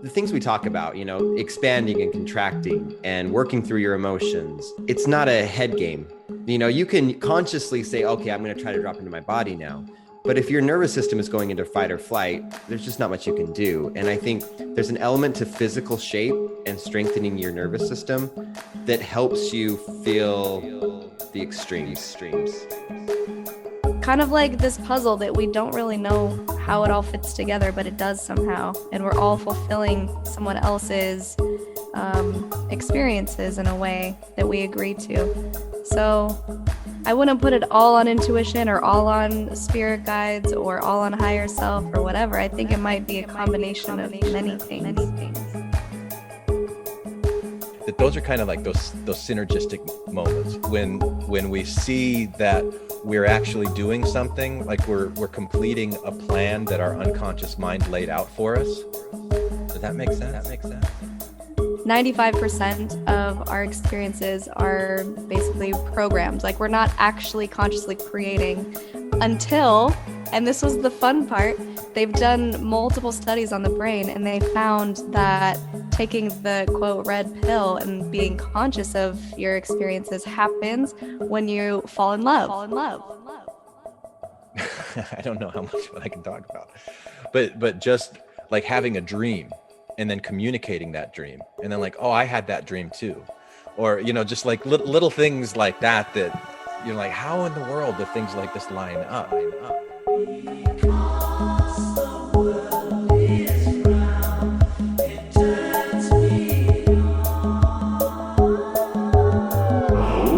the things we talk about, expanding and contracting and working through your emotions, it's not a head game. You can consciously say, okay, I'm going to try to drop into my body now. But if your nervous system is going into fight or flight, there's just not much you can do. And I think there's an element to physical shape and strengthening your nervous system that helps you feel the extremes. Kind of like this puzzle that we don't really know how it all fits together, but it does somehow. And we're all fulfilling someone else's experiences in a way that we agree to. So I wouldn't put it all on intuition or all on spirit guides or all on higher self or whatever. I think it might be a combination of many things. That those are kind of like those synergistic moments when we see that we're actually doing something, like we're completing a plan that our unconscious mind laid out for us. Does that make sense? 95% of our experiences are basically programmed. Like, we're not actually consciously creating until, and this was the fun part, they've done multiple studies on the brain, and they found that taking the quote red pill and being conscious of your experiences happens when you fall in love. I don't know how much what I can talk about, but just like having a dream and then communicating that dream, and then like, oh, I had that dream too, or just like little things like that you're like, how in the world do things like this line up?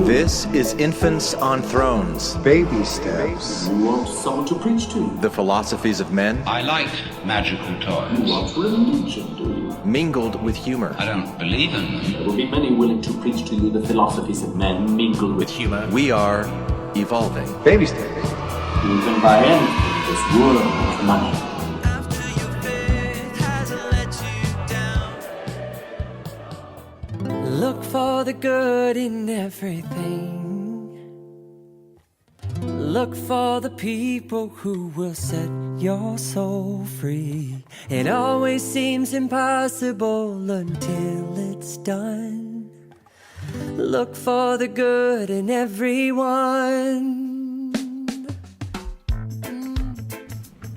This is Infants on Thrones. Baby steps. You want someone to preach to? The philosophies of men. I like magical toys. You want religion, do you? Mingled with humor. I don't believe in them. There will be many willing to preach to you the philosophies of men mingled with humor. We are evolving. Baby steps. You can buy anything in this world of money. Look for the good in everything. Look for the people who will set your soul free. It always seems impossible until it's done. Look for the good in everyone.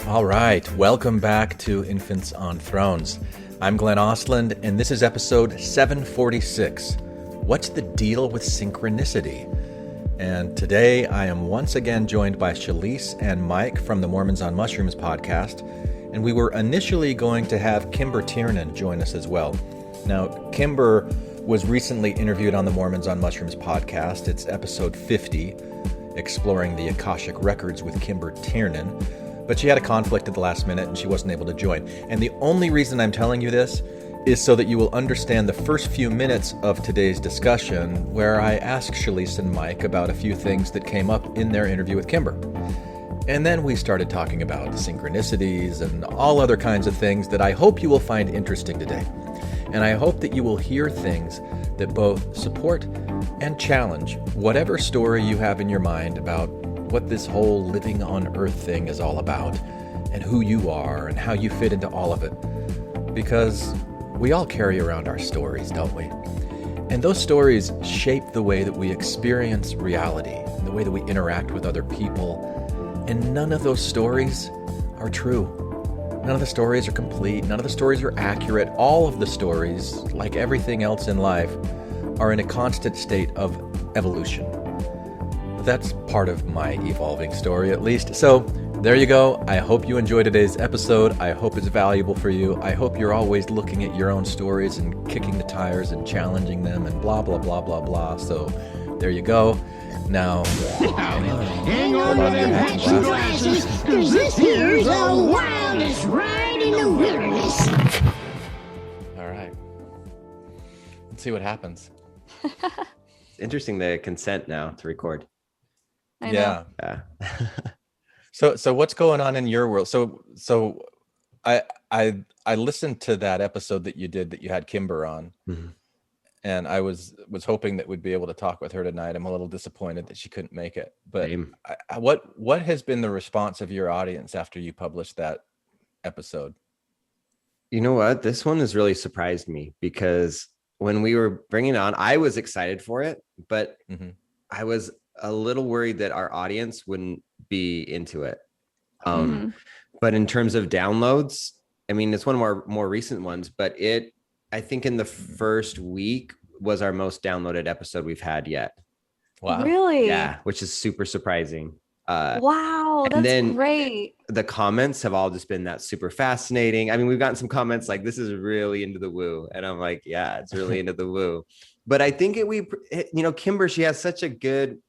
All right, welcome back to Infants on Thrones. I'm Glenn Ostland, and this is episode 746. What's the deal with synchronicity? And today I am once again joined by Shelise and Mike from the Mormons on Mushrooms podcast. And we were initially going to have Kimber Tiernan join us as well. Now, Kimber was recently interviewed on the Mormons on Mushrooms podcast. It's episode 50, exploring the Akashic Records with Kimber Tiernan. But she had a conflict at the last minute and she wasn't able to join. And the only reason I'm telling you this is so that you will understand the first few minutes of today's discussion, where I asked Shelise and Mike about a few things that came up in their interview with Kimber. And then we started talking about synchronicities and all other kinds of things that I hope you will find interesting today. And I hope that you will hear things that both support and challenge whatever story you have in your mind about what this whole living on Earth thing is all about, and who you are and how you fit into all of it. Because we all carry around our stories, don't we? And those stories shape the way that we experience reality, and the way that we interact with other people. And none of those stories are true. None of the stories are complete. None of the stories are accurate. All of the stories, like everything else in life, are in a constant state of evolution. That's part of my evolving story, at least. So there you go. I hope you enjoyed today's episode. I hope it's valuable for you. I hope you're always looking at your own stories and kicking the tires and challenging them and blah, blah, blah, blah, blah. So there you go. Now, hang on to them hats and glasses, because this here's the wildest ride in the wilderness. All right. Let's see what happens. It's interesting the consent now to record. I know. Yeah. So what's going on in your world? So I listened to that episode that you did that you had Kimber on, Mm-hmm. and I was hoping that we'd be able to talk with her tonight. I'm a little disappointed that she couldn't make it. But what has been the response of your audience after you published that episode? You know what? This one has really surprised me because when we were bringing it on, I was excited for it, but I was a little worried that our audience wouldn't be into it. But in terms of downloads, I mean, it's one of our more recent ones, but I think in the first week was our most downloaded episode we've had yet. Wow. Really? Yeah, which is super surprising. Wow, and that's then great. The comments have all just been that super fascinating. I mean, we've gotten some comments like, this is really into the woo. And I'm like, yeah, it's really into the woo. But I think Kimber, she has such a good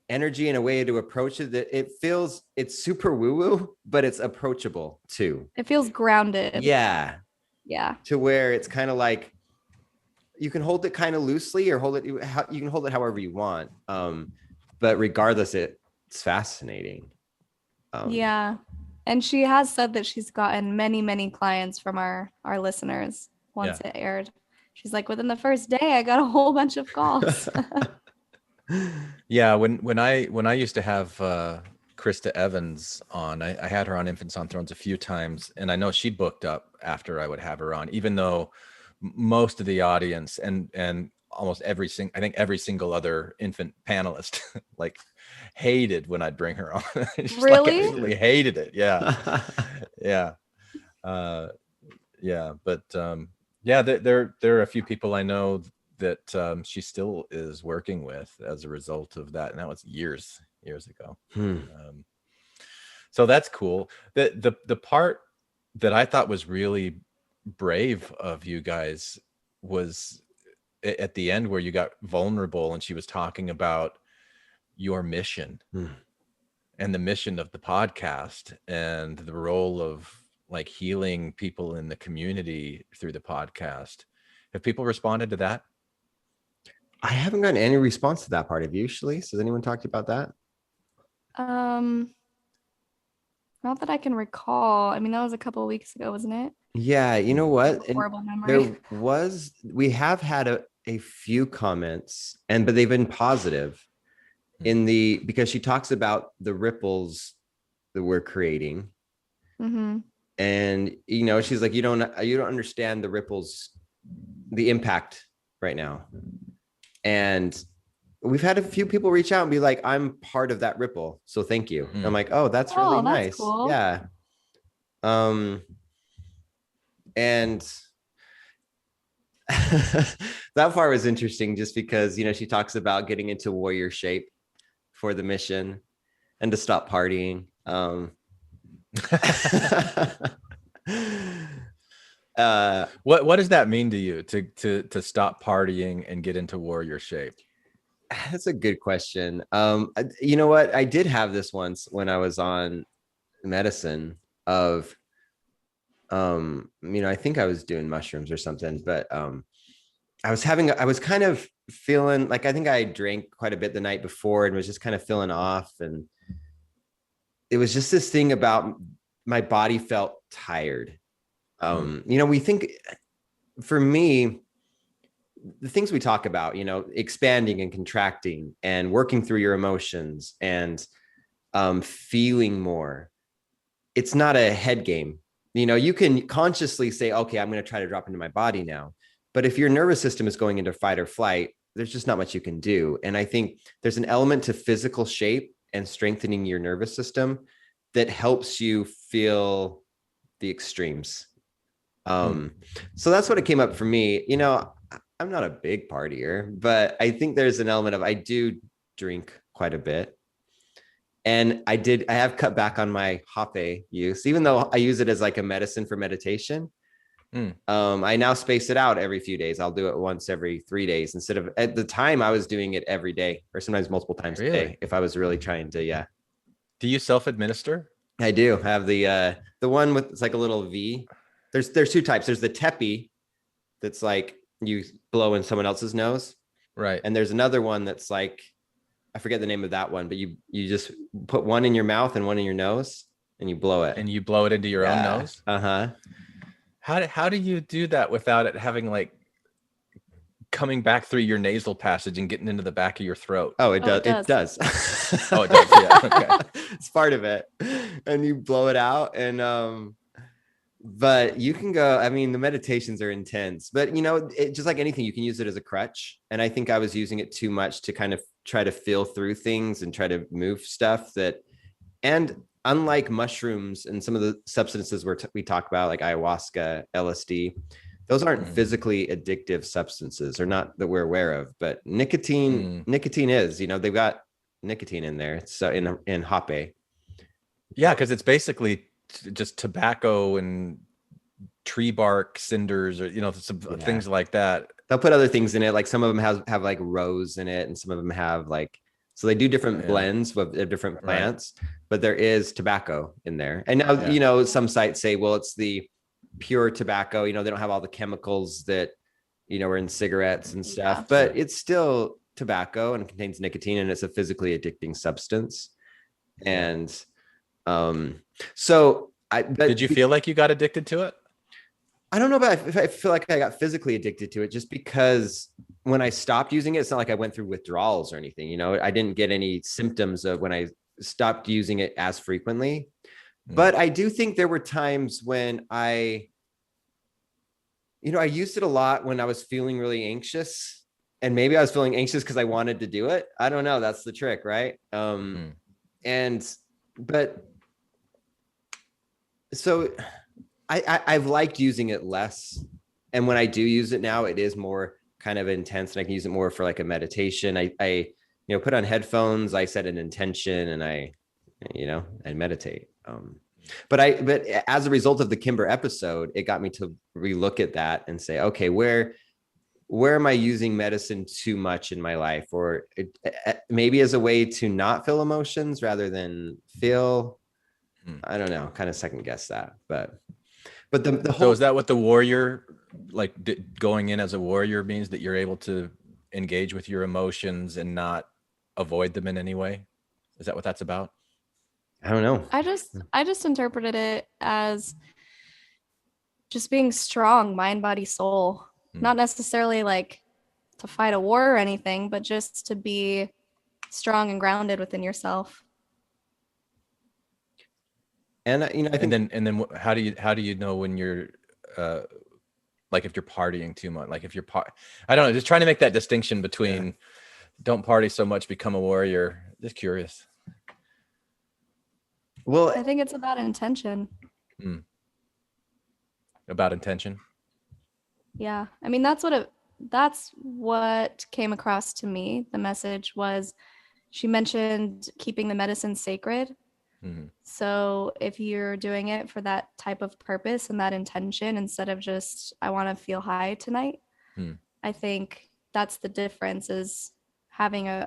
energy and a way to approach it that it's super woo-woo, but it's approachable too. It feels grounded. Yeah. Yeah. To where it's kind of like, you can hold it kind of loosely or you can hold it however you want. But regardless, it's fascinating. Yeah. And she has said that she's gotten many, many clients from our listeners once it aired. She's like, within the first day, I got a whole bunch of calls. Yeah, when I used to have Krista Evans on, I had her on Infants on Thrones a few times, and I know she booked up after I would have her on, even though most of the audience and almost every single other infant panelist like hated when I'd bring her on. Really? Like, absolutely hated it. Yeah. Yeah. Yeah. But yeah, there are a few people I know that she still is working with as a result of that, and that was years ago. So that's cool. The part that I thought was really brave of you guys was at the end where you got vulnerable and she was talking about your mission and the mission of the podcast and the role of like healing people in the community through the podcast. Have people responded to that? I haven't gotten any response to that part of you, Shelise. Has anyone talked about that? Not that I can recall. I mean, that was a couple of weeks ago, wasn't it? Yeah, you know what? Horrible memory. We have had a few comments, but they've been positive because she talks about the ripples that we're creating. And she's like, you don't understand the ripples, the impact right now. And we've had a few people reach out and be like, I'm part of that ripple, so thank you. I'm like, oh, that's really nice. Cool. Yeah. And that part was interesting just because, she talks about getting into warrior shape for the mission and to stop partying. What does that mean to you to stop partying and get into warrior shape? That's a good question. You know what? I did have this once when I was on medicine of, I think I was doing mushrooms or something, but I was kind of feeling like, I think I drank quite a bit the night before and was just kind of feeling off. And it was just this thing about my body felt tired. We think, for me, the things we talk about, expanding and contracting and working through your emotions and feeling more, it's not a head game. You can consciously say, okay, I'm going to try to drop into my body now. But if your nervous system is going into fight or flight, there's just not much you can do. And I think there's an element to physical shape and strengthening your nervous system that helps you feel the extremes. So that's what it came up for me. I'm not a big partier, but I think there's an element of, I do drink quite a bit. And I have cut back on my hape use, even though I use it as like a medicine for meditation. I now space it out every few days. I'll do it once every 3 days instead of, at the time I was doing it every day or sometimes multiple times a day if I was really trying to. Yeah. Do you self-administer? I do have the one with, it's like a little V. There's two types. There's the tepi that's like you blow in someone else's nose. Right. And there's another one that's like, I forget the name of that one, but you just put one in your mouth and one in your nose and you blow it. And you blow it into your own nose? Uh-huh. How do you do that without it having like coming back through your nasal passage and getting into the back of your throat? Oh, it does. It does. Oh, it does. Yeah. Okay. It's part of it. And you blow it out. And but you can go, I mean, the meditations are intense, but you know, just like anything, you can use it as a crutch. And I think I was using it too much to kind of try to feel through things and try to move stuff and unlike mushrooms and some of the substances we talk about, like ayahuasca, LSD, those aren't physically addictive substances, or not that we're aware of, but nicotine is, you know, they've got nicotine in there. So in hape. Yeah, because it's basically just tobacco and tree bark cinders, or, you know, some things like that. They'll put other things in it. Like some of them have like rose in it, and some of them have like, so they do different blends of different plants, but there is tobacco in there. And now, you know, some sites say, well, it's the pure tobacco, you know, they don't have all the chemicals that, you know, are in cigarettes and stuff, but it's still tobacco and contains nicotine, and it's a physically addicting substance. And so did you feel like you got addicted to it? I don't know, but I feel like I got physically addicted to it, just because when I stopped using it, it's not like I went through withdrawals or anything. You know, I didn't get any symptoms of when I stopped using it as frequently. But I do think there were times when I used it a lot when I was feeling really anxious, and maybe I was feeling anxious because I wanted to do it. I don't know. That's the trick, right? So I've liked using it less. And when I do use it now, it is more kind of intense, and I can use it more for like a meditation. I put on headphones, I set an intention, and I meditate. But as a result of the Kimber episode, it got me to relook at that and say, okay, where am I using medicine too much in my life? Or maybe as a way to not feel emotions rather than feel, I don't know, kind of second guess that. But the whole. So is that what the warrior, like going in as a warrior, means, that you're able to engage with your emotions and not avoid them in any way? Is that what that's about? I don't know. I just interpreted it as just being strong, mind, body, soul. Not necessarily like to fight a war or anything, but just to be strong and grounded within yourself. And I think, and then how do you know when you're like if you're partying too much, like if you're I don't know, just trying to make that distinction between don't party so much, become a warrior. Just curious. Well, I think it's about intention. About intention. Yeah. I mean, that's what came across to me. The message was, she mentioned keeping the medicine sacred. So if you're doing it for that type of purpose and that intention, instead of just, I want to feel high tonight, I think that's the difference, is having a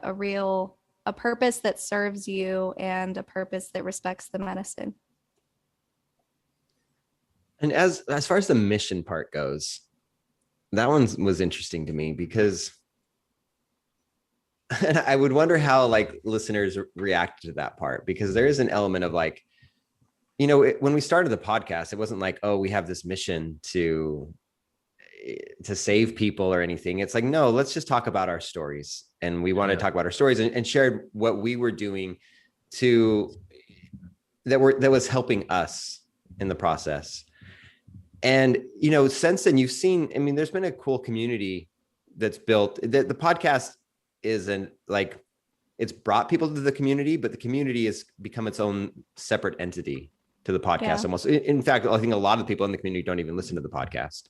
purpose that serves you and a purpose that respects the medicine. And as far as the mission part goes, that one was interesting to me, because and I would wonder how like listeners react to that part, because there is an element of like, when we started the podcast, it wasn't like, oh, we have this mission to save people or anything. It's like, no, let's just talk about our stories. And we want to talk about our stories and share what we were doing that was helping us in the process. And, since then you've seen, I mean, there's been a cool community that's built. The podcast isn't like, it's brought people to the community, but the community has become its own separate entity to the podcast almost. In fact, I think a lot of people in the community don't even listen to the podcast.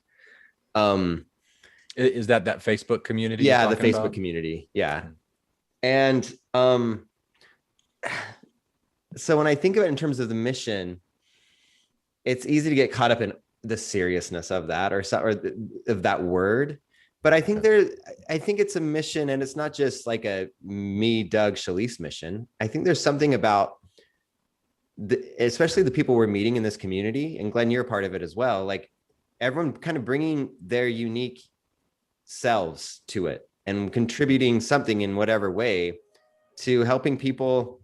Is that Facebook community? Yeah, the Facebook community. Yeah. And so when I think of it in terms of the mission, it's easy to get caught up in the seriousness of that or of that word. But I think it's a mission, and it's not just like a me, Doug, Shelise mission. I think there's something about especially the people we're meeting in this community, and Glenn, you're a part of it as well. Like everyone kind of bringing their unique selves to it and contributing something in whatever way to helping people,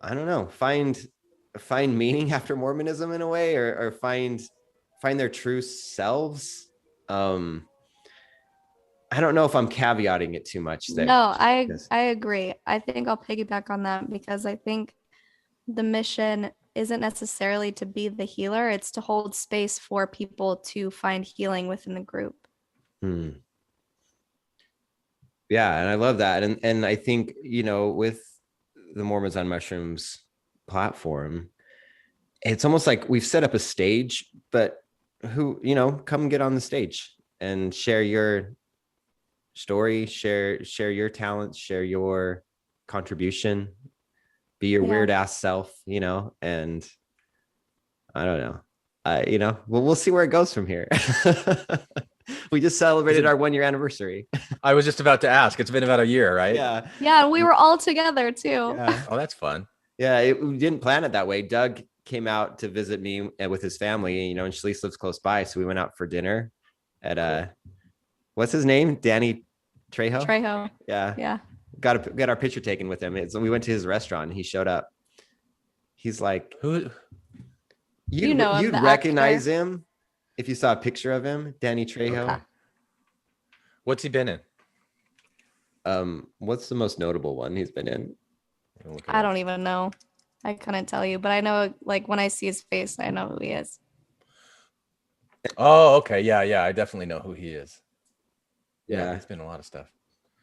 I don't know, find meaning after Mormonism in a way, or find their true selves. I don't know if I'm caveating it too much there. No, I agree. I think I'll piggyback on that, because I think the mission isn't necessarily to be the healer. It's to hold space for people to find healing within the group. Yeah, and I love that. And I think, with the Mormons on Mushrooms platform, it's almost like we've set up a stage, but come get on the stage and share your story, share your talents, share your contribution, be your weird ass self, and I don't know. We'll see where it goes from here. We just celebrated our 1 year anniversary. I was just about to ask. It's been about a year, right? Yeah. Yeah, we were all together too. Yeah. Oh, that's fun. Yeah, we didn't plan it that way. Doug came out to visit me with his family, and Shelise lives close by, so we went out for dinner at what's his name? Danny Trejo. Trejo. Yeah. Got our picture taken with him. We went to his restaurant, and he showed up. He's like, who? You'd recognize him if you saw a picture of him, Danny Trejo. Okay. What's he been in? What's the most notable one he's been in? I don't even know. I couldn't tell you, but I know, like, when I see his face, I know who he is. Oh, okay. Yeah. I definitely know who he is. Yeah. He's been in a lot of stuff.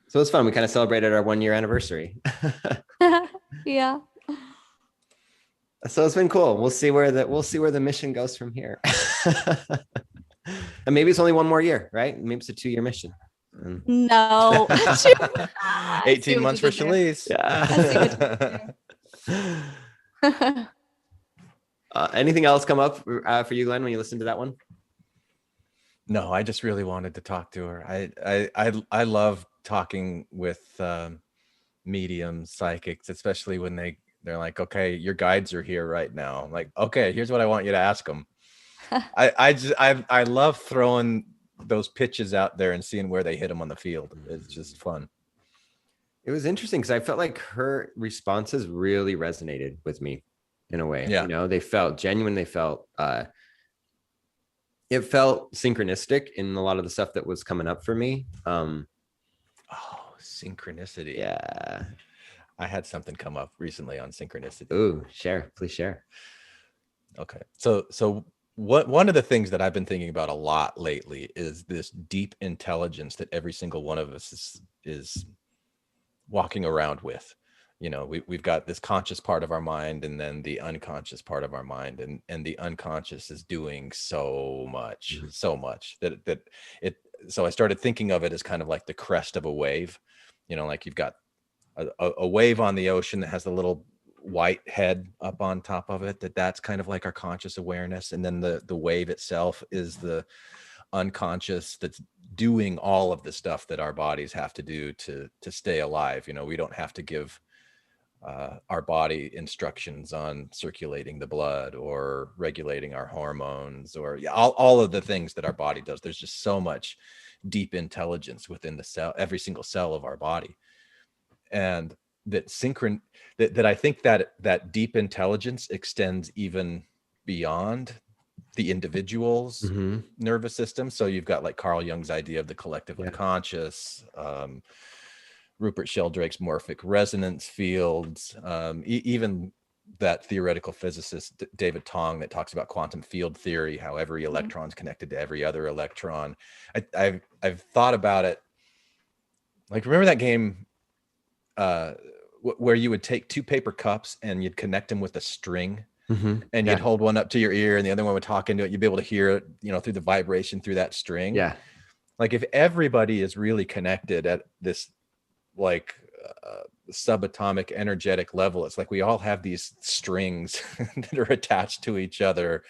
So it's fun. We kind of celebrated our 1 year anniversary. Yeah. So it's been cool. We'll see where the mission goes from here. And maybe it's only 1 more year, right? Maybe it's a 2-year mission. No. 18 months for Shelise. Yeah. Anything else come up for you, Glenn, when you listen to that one? No, I just really wanted to talk to her. I love talking with mediums, psychics, especially when they're like, okay, your guides are here right now. I'm like, okay, here's what I want you to ask them. I love throwing those pitches out there and seeing where they hit them on the field. It's just fun. It was interesting because I felt like her responses really resonated with me in a way. Yeah. They felt genuine. They felt it felt synchronistic in a lot of the stuff that was coming up for me. Synchronicity. Yeah. I had something come up recently on synchronicity. Ooh, please share. Okay. So one of the things that I've been thinking about a lot lately is this deep intelligence that every single one of us is walking around with. We've got this conscious part of our mind and then the unconscious part of our mind, and the unconscious is doing so much that it. So I started thinking of it as kind of like the crest of a wave, like you've got a wave on the ocean that has the little white head up on top of it, that's kind of like our conscious awareness. And then the wave itself is the unconscious that's doing all of the stuff that our bodies have to do to stay alive. We don't have to give our body instructions on circulating the blood or regulating our hormones or all of the things that our body does. There's just so much deep intelligence within the cell, every single cell of our body. And that that I think that deep intelligence extends even beyond the individual's nervous system. So you've got like Carl Jung's idea of the collective unconscious, Rupert Sheldrake's morphic resonance fields, even that theoretical physicist David Tong that talks about quantum field theory, how every electron's connected to every other electron. I've thought about it. Like, remember that game where you would take 2 paper cups and you'd connect them with a string, and you'd hold one up to your ear and the other one would talk into it. You'd be able to hear it, through the vibration through that string. Yeah. Like, if everybody is really connected at this subatomic energetic level, it's like we all have these strings that are attached to each other,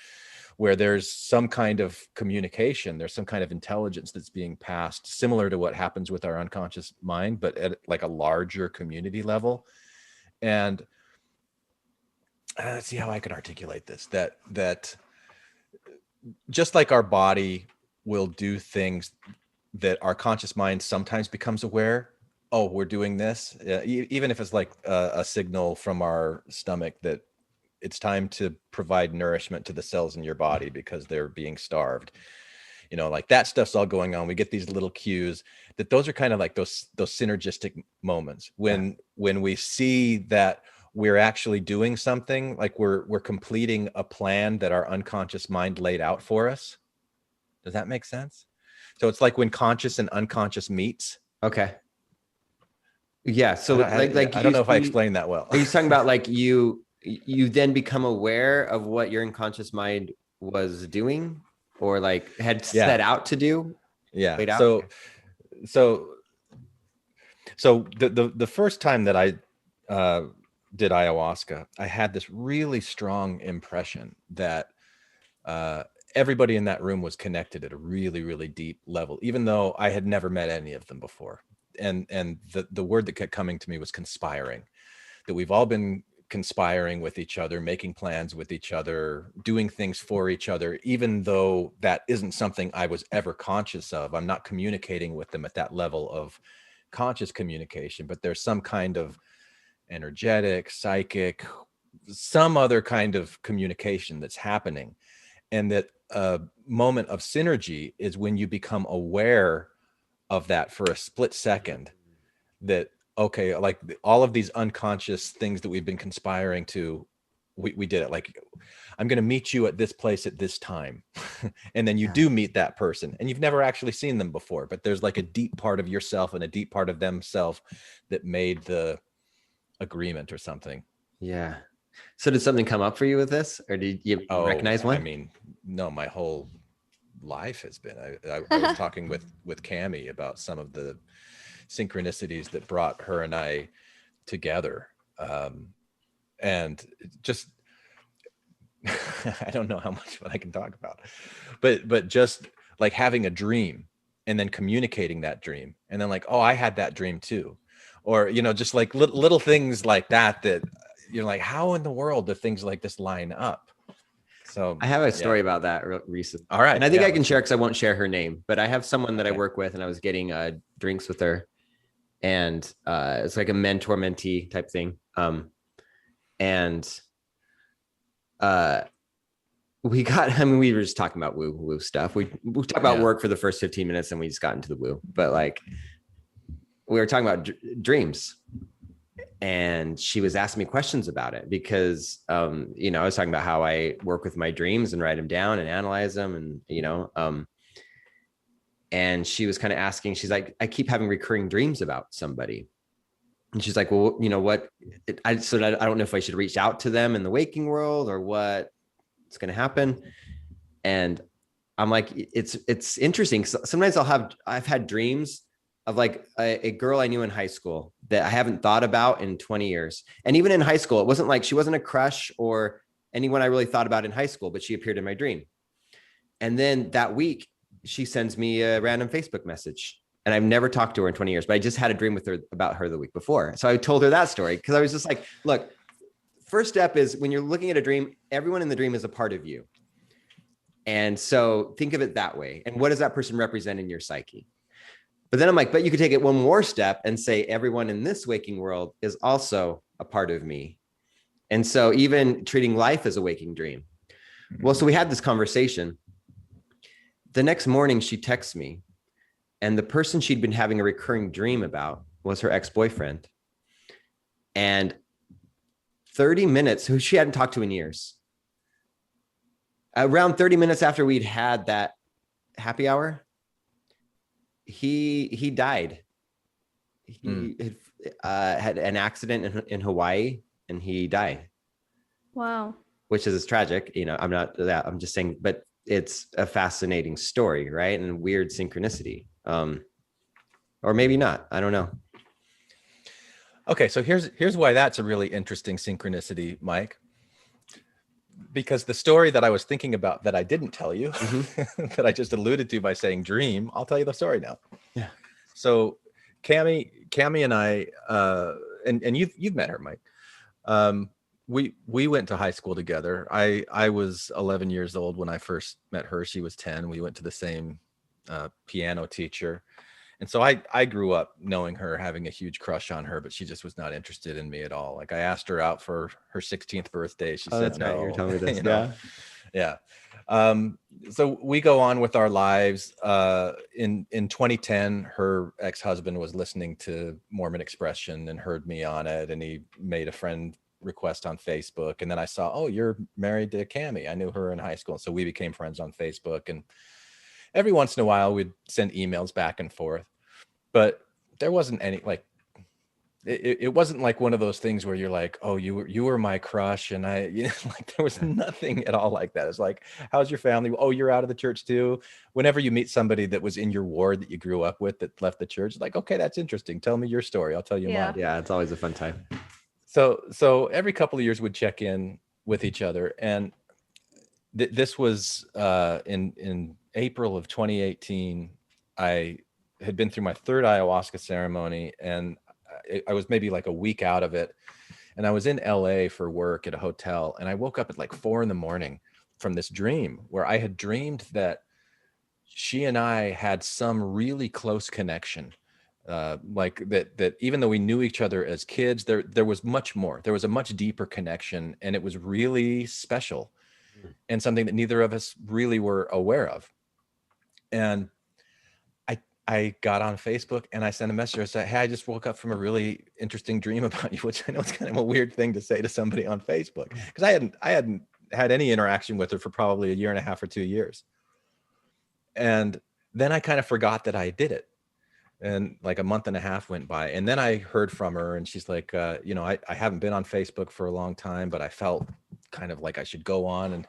where there's some kind of communication, there's some kind of intelligence that's being passed, similar to what happens with our unconscious mind, but at like a larger community level. And let's see how I can articulate this, that just like our body will do things that our conscious mind sometimes becomes aware, oh, we're doing this, even if it's like a signal from our stomach that it's time to provide nourishment to the cells in your body because they're being starved. Like that stuff's all going on. We get these little cues those are kind of like those synergistic moments when we see that we're actually doing something, like we're completing a plan that our unconscious mind laid out for us. Does that make sense? So it's like when conscious and unconscious meets. Okay. Yeah. So I don't know if I explained that well. Are you talking about like you then become aware of what your unconscious mind was doing or like had set out to do? Yeah. Laid out? So the first time that I did ayahuasca, I had this really strong impression that everybody in that room was connected at a really, really deep level, even though I had never met any of them before. And the word that kept coming to me was conspiring, that we've all been conspiring with each other, making plans with each other, doing things for each other, even though that isn't something I was ever conscious of. I'm not communicating with them at that level of conscious communication, but there's some kind of energetic, psychic, some other kind of communication that's happening. And that a moment of synergy is when you become aware of that for a split second, that, okay, like all of these unconscious things that we've been conspiring to, we did it. Like, I'm going to meet you at this place at this time. And then you do meet that person and you've never actually seen them before, but there's like a deep part of yourself and a deep part of themselves that made the agreement or something. Yeah. So did something come up for you with this, or did you recognize one? I mean, no, my whole life has been. I was talking with Cammie about some of the synchronicities that brought her and I together, and just I don't know how much I can talk about, but just like having a dream and then communicating that dream, and then like, oh, I had that dream too, or just like little things like that you're like, how in the world do things like this line up? So I have a story about that recently. All right. And I think I can share, because I won't share her name, but I have someone that I work with, and I was getting drinks with her, and it's like a mentor mentee type thing. We were just talking about woo stuff. We talked about work for the first 15 minutes and we just got into the woo, but like we were talking about dreams. And she was asking me questions about it because, I was talking about how I work with my dreams and write them down and analyze them. And, and she was kind of asking, she's like, I keep having recurring dreams about somebody. And she's like, well, what? I don't know if I should reach out to them in the waking world or what's going to happen. And I'm like, it's interesting. Sometimes I've had dreams of like a girl I knew in high school that I haven't thought about in 20 years. And even in high school, it wasn't like she wasn't a crush or anyone I really thought about in high school, but she appeared in my dream. And then that week, she sends me a random Facebook message. And I've never talked to her in 20 years, but I just had a dream about her the week before. So I told her that story because I was just like, look, first step is when you're looking at a dream, everyone in the dream is a part of you. And so think of it that way. And what does that person represent in your psyche? But then I'm like, but you could take it one more step and say everyone in this waking world is also a part of me. And so even treating life as a waking dream. Well, so we had this conversation. The next morning she texts me, and the person she'd been having a recurring dream about was her ex-boyfriend. And 30 minutes, who she hadn't talked to in years. Around 30 minutes after we'd had that happy hour, he died. He had an accident in Hawaii, and he died. Wow. Which is tragic. I'm just saying, but it's a fascinating story, right? And weird synchronicity. Or maybe not. I don't know. Okay, so here's why that's a really interesting synchronicity, Mike. Because the story that I was thinking about that I didn't tell you, that I just alluded to by saying dream, I'll tell you the story now. Yeah. So Cammie and I, and you've met her, Mike. We went to high school together. I was 11 years old when I first met her. She was 10. We went to the same piano teacher. And so I grew up knowing her, having a huge crush on her, but she just was not interested in me at all. Like I asked her out for her 16th birthday. She said no. Right. You're telling me this. Yeah. So we go on with our lives. In 2010, her ex-husband was listening to Mormon Expression and heard me on it. And he made a friend request on Facebook. And then I saw, oh, you're married to Cammie. I knew her in high school. So we became friends on Facebook. And every once in a while we'd send emails back and forth. But there wasn't any, like, it wasn't like one of those things where you're like, oh, you were my crush. And I, you know, like there was nothing at all like that. It's like, how's your family? Oh, you're out of the church too. Whenever you meet somebody that was in your ward that you grew up with that left the church, like, okay, that's interesting. Tell me your story. I'll tell you mine. Yeah, it's always a fun time. So every couple of years we'd check in with each other. And this was in April of 2018. I had been through my third ayahuasca ceremony, and I was maybe like a week out of it. And I was in LA for work at a hotel. And I woke up at like 4 a.m. from this dream where I had dreamed that she and I had some really close connection. Like that even though we knew each other as kids, there was much more. There was a much deeper connection, and it was really special and something that neither of us really were aware of. And I got on Facebook and I sent a message. I said, hey, I just woke up from a really interesting dream about you, which I know is kind of a weird thing to say to somebody on Facebook, because I hadn't had any interaction with her for probably 1.5 years or 2 years. And then I kind of forgot that I did it. And like a 1.5 months went by. And then I heard from her, and she's like, you know, I haven't been on Facebook for a long time, but I felt kind of like I should go on and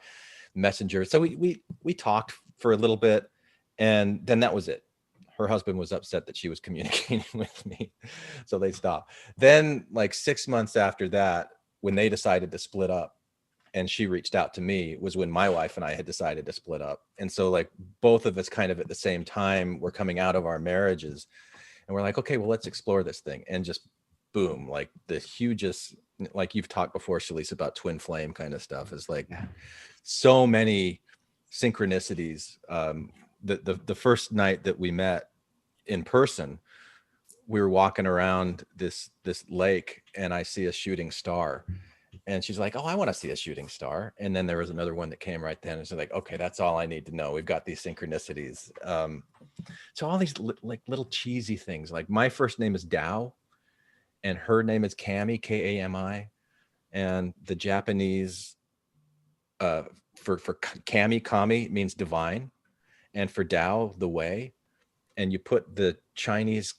Messenger. So we talked for a little bit, and then that was it. Her husband was upset that she was communicating with me, so they stopped. Then like 6 months after that, when they decided to split up and she reached out to me, was when my wife and I had decided to split up. And so like both of us kind of at the same time were coming out of our marriages, and we're like, okay, well, let's explore this thing. And just boom, like the hugest, like you've talked before, Shelise, about twin flame kind of stuff, is like so many synchronicities. The first night that we met in person, we were walking around this lake, and I see a shooting star, and she's like, oh, I want to see a shooting star. And then there was another one that came right then, and she's like, okay, that's all I need to know. We've got these synchronicities. So all these like little cheesy things, like my first name is Tao, and her name is Cammie, Kami, and the Japanese for Kami means divine, and for Tao, the way. And you put the Chinese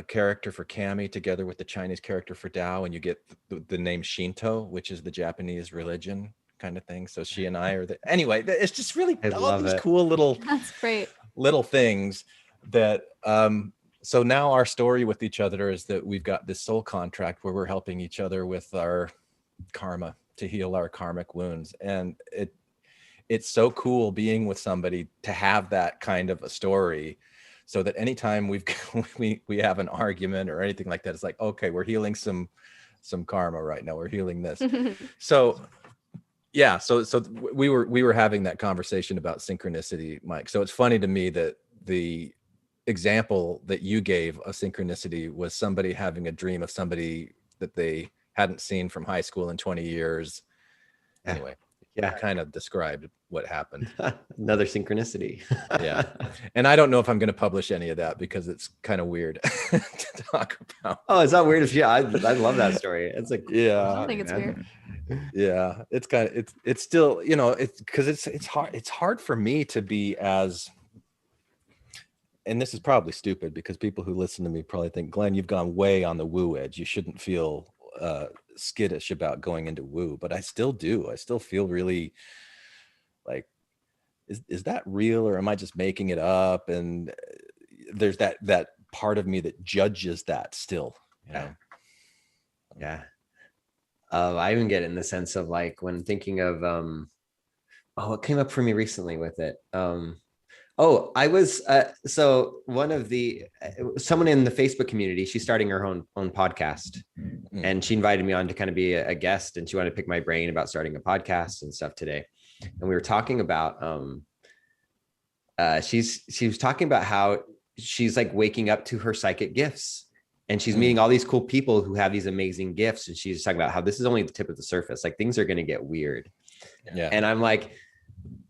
character for Cammie together with the Chinese character for Tao, and you get the name Shinto, which is the Japanese religion kind of thing. So she and I are anyway, it's just really all these cool little, that's great, little things that, so now our story with each other is that we've got this soul contract where we're helping each other with our karma to heal our karmic wounds. And it's so cool being with somebody to have that kind of a story, so that anytime we have an argument or anything like that, it's like, okay, we're healing some karma right now. We're healing this. So yeah, so we were having that conversation about synchronicity, Mike. So it's funny to me that the example that you gave of synchronicity was somebody having a dream of somebody that they hadn't seen from high school in 20 years. Anyway. Yeah, kind of described what happened. Another synchronicity. Yeah. And I don't know if I'm going to publish any of that because it's kind of weird to talk about. Oh, it's not weird if I love that story. It's like, yeah, I think it's weird. Yeah, it's kind of, it's still, you know, it's because it's hard for me to be as, and this is probably stupid because people who listen to me probably think, Glenn, you've gone way on the woo edge. You shouldn't feel skittish about going into woo, but I still do. I still feel really like, is that real, or am I just making it up? And there's that part of me that judges that still, you know? Yeah. I even get it in the sense of like when thinking of it came up for me recently with it. I was so one of someone in the Facebook community, she's starting her own podcast, and she invited me on to kind of be a guest, and she wanted to pick my brain about starting a podcast and stuff today. And we were talking about she was talking about how she's like waking up to her psychic gifts, and she's meeting all these cool people who have these amazing gifts, and she's talking about how this is only the tip of the surface, like things are going to get weird. Yeah. And I'm like,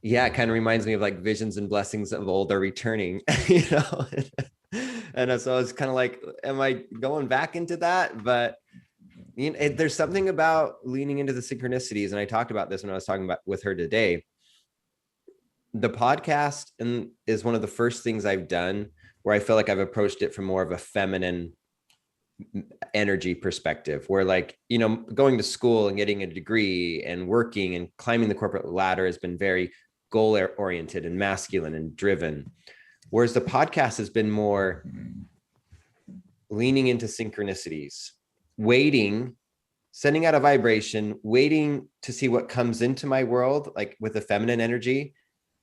yeah, it kind of reminds me of like visions and blessings of old are returning, you know? And so it's kind of like, am I going back into that? But, There's something about leaning into the synchronicities, and I talked about this when I was talking about with her today. The podcast is one of the first things I've done where I feel like I've approached it from more of a feminine energy perspective, where like, going to school and getting a degree and working and climbing the corporate ladder has been very goal oriented and masculine and driven. Whereas the podcast has been more leaning into synchronicities, waiting, sending out a vibration, waiting to see what comes into my world, like with the feminine energy,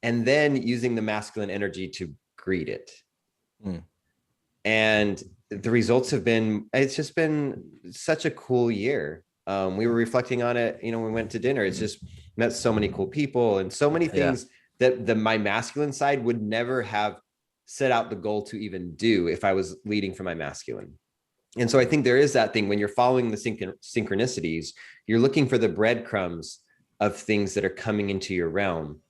and then using the masculine energy to greet it. And the results have been, it's just been such a cool year. We were reflecting on it, we went to dinner. It's just met so many cool people and so many things that my masculine side would never have set out the goal to even do if I was leading from my masculine. And so I think there is that thing when you're following the synchronicities, you're looking for the breadcrumbs of things that are coming into your realm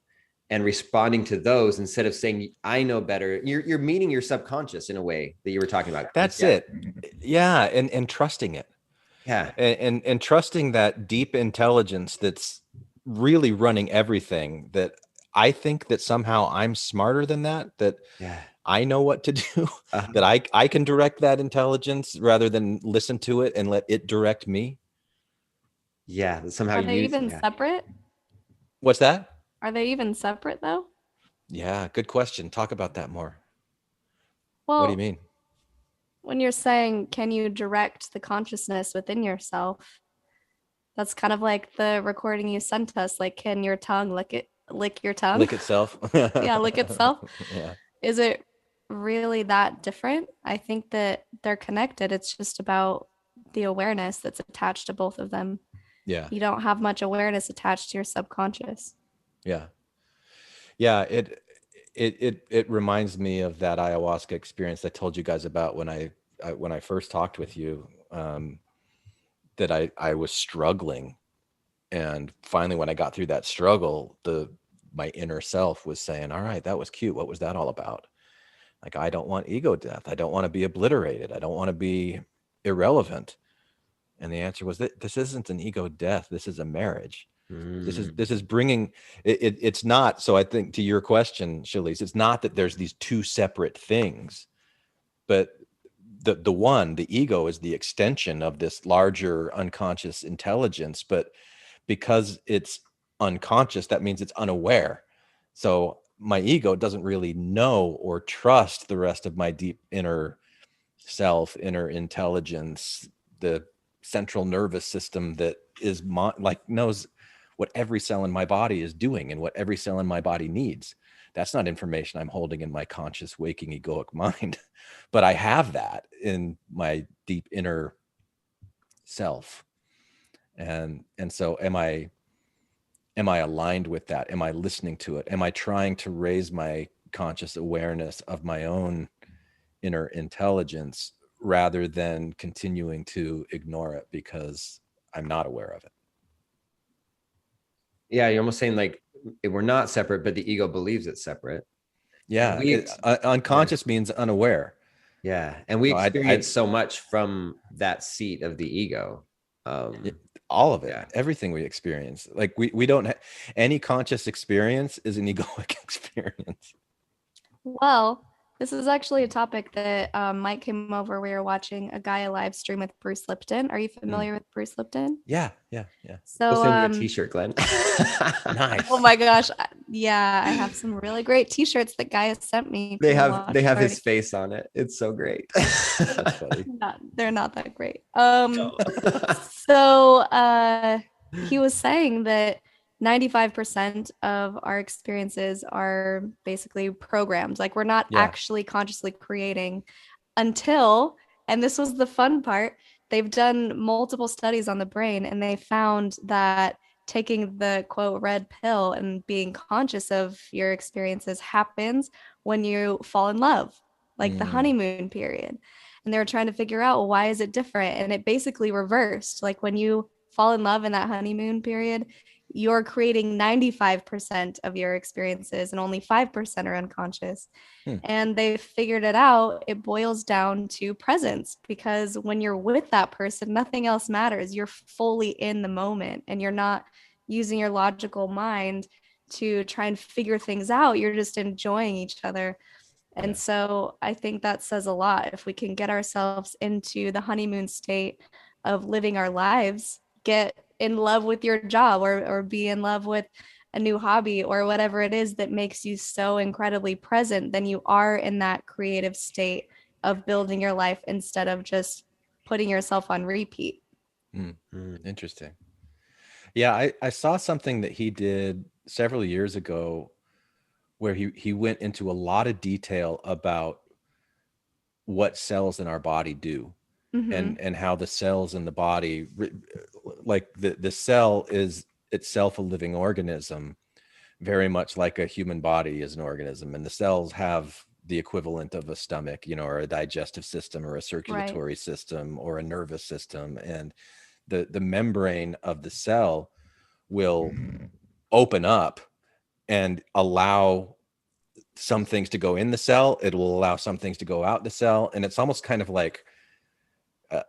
and responding to those instead of saying, I know better. You're meeting your subconscious in a way that you were talking about. That's it. Yeah. And trusting it. Yeah. And trusting that deep intelligence that's really running everything, that I think that somehow I'm smarter than that I know what to do, that I can direct that intelligence rather than listen to it and let it direct me. Yeah. Somehow Are they even separate? What's that? Are they even separate though? Yeah, good question. Talk about that more. Well, what do you mean? When you're saying, can you direct the consciousness within yourself? That's kind of like the recording you sent us. Like, can your tongue lick your tongue? Lick itself. Yeah, lick itself. Yeah. Is it really that different? I think that they're connected. It's just about the awareness that's attached to both of them. Yeah. You don't have much awareness attached to your subconscious. Yeah. Yeah. It reminds me of that ayahuasca experience I told you guys about when I first talked with you, that I was struggling. And finally, when I got through that struggle, my inner self was saying, all right, that was cute. What was that all about? Like, I don't want ego death. I don't want to be obliterated. I don't want to be irrelevant. And the answer was that this isn't an ego death. This is a marriage. This is bringing it's not. So I think to your question, Shelise, it's not that there's these two separate things, but the ego is the extension of this larger unconscious intelligence. But because it's unconscious, that means it's unaware. So my ego doesn't really know or trust the rest of my deep inner self, inner intelligence, the central nervous system that is knows what every cell in my body is doing and what every cell in my body needs. That's not information I'm holding in my conscious, waking, egoic mind, but I have that in my deep inner self. And so am I aligned with that? Am I listening to it? Am I trying to raise my conscious awareness of my own inner intelligence rather than continuing to ignore it because I'm not aware of it? Yeah, you're almost saying like we're not separate, but the ego believes it's separate. Yeah, unconscious means unaware. Yeah, and we experience so much from that seat of the ego. All of it, everything we experience. Like we don't any conscious experience is an egoic experience. Well, this is actually a topic that Mike came over. We were watching a Gaia live stream with Bruce Lipton. Are you familiar with Bruce Lipton? Yeah. So we'll send you a t-shirt, Glenn. Nice. Oh my gosh. Yeah, I have some really great t-shirts that Gaia sent me. They have his face on it. It's so great. That's funny. They're not that great. So he was saying that 95% of our experiences are basically programs. Like, we're not actually consciously creating until, and this was the fun part, they've done multiple studies on the brain, and they found that taking the quote red pill and being conscious of your experiences happens when you fall in love, like the honeymoon period. And they were trying to figure out, well, why is it different? And it basically reversed. Like, when you fall in love in that honeymoon period, you're creating 95% of your experiences and only 5% are unconscious. And they figured it out. It boils down to presence, because when you're with that person, nothing else matters. You're fully in the moment and you're not using your logical mind to try and figure things out. You're just enjoying each other. And so I think that says a lot. If we can get ourselves into the honeymoon state of living our lives, get in love with your job, or be in love with a new hobby or whatever it is that makes you so incredibly present, then you are in that creative state of building your life instead of just putting yourself on repeat. Interesting. Yeah, I saw something that he did several years ago where he went into a lot of detail about what cells in our body do. And how the cells in the body, like the cell is itself a living organism, very much like a human body is an organism, and the cells have the equivalent of a stomach, or a digestive system or a circulatory system or a nervous system, and the membrane of the cell will open up and allow some things to go in the cell. It will allow some things to go out the cell, and it's almost kind of like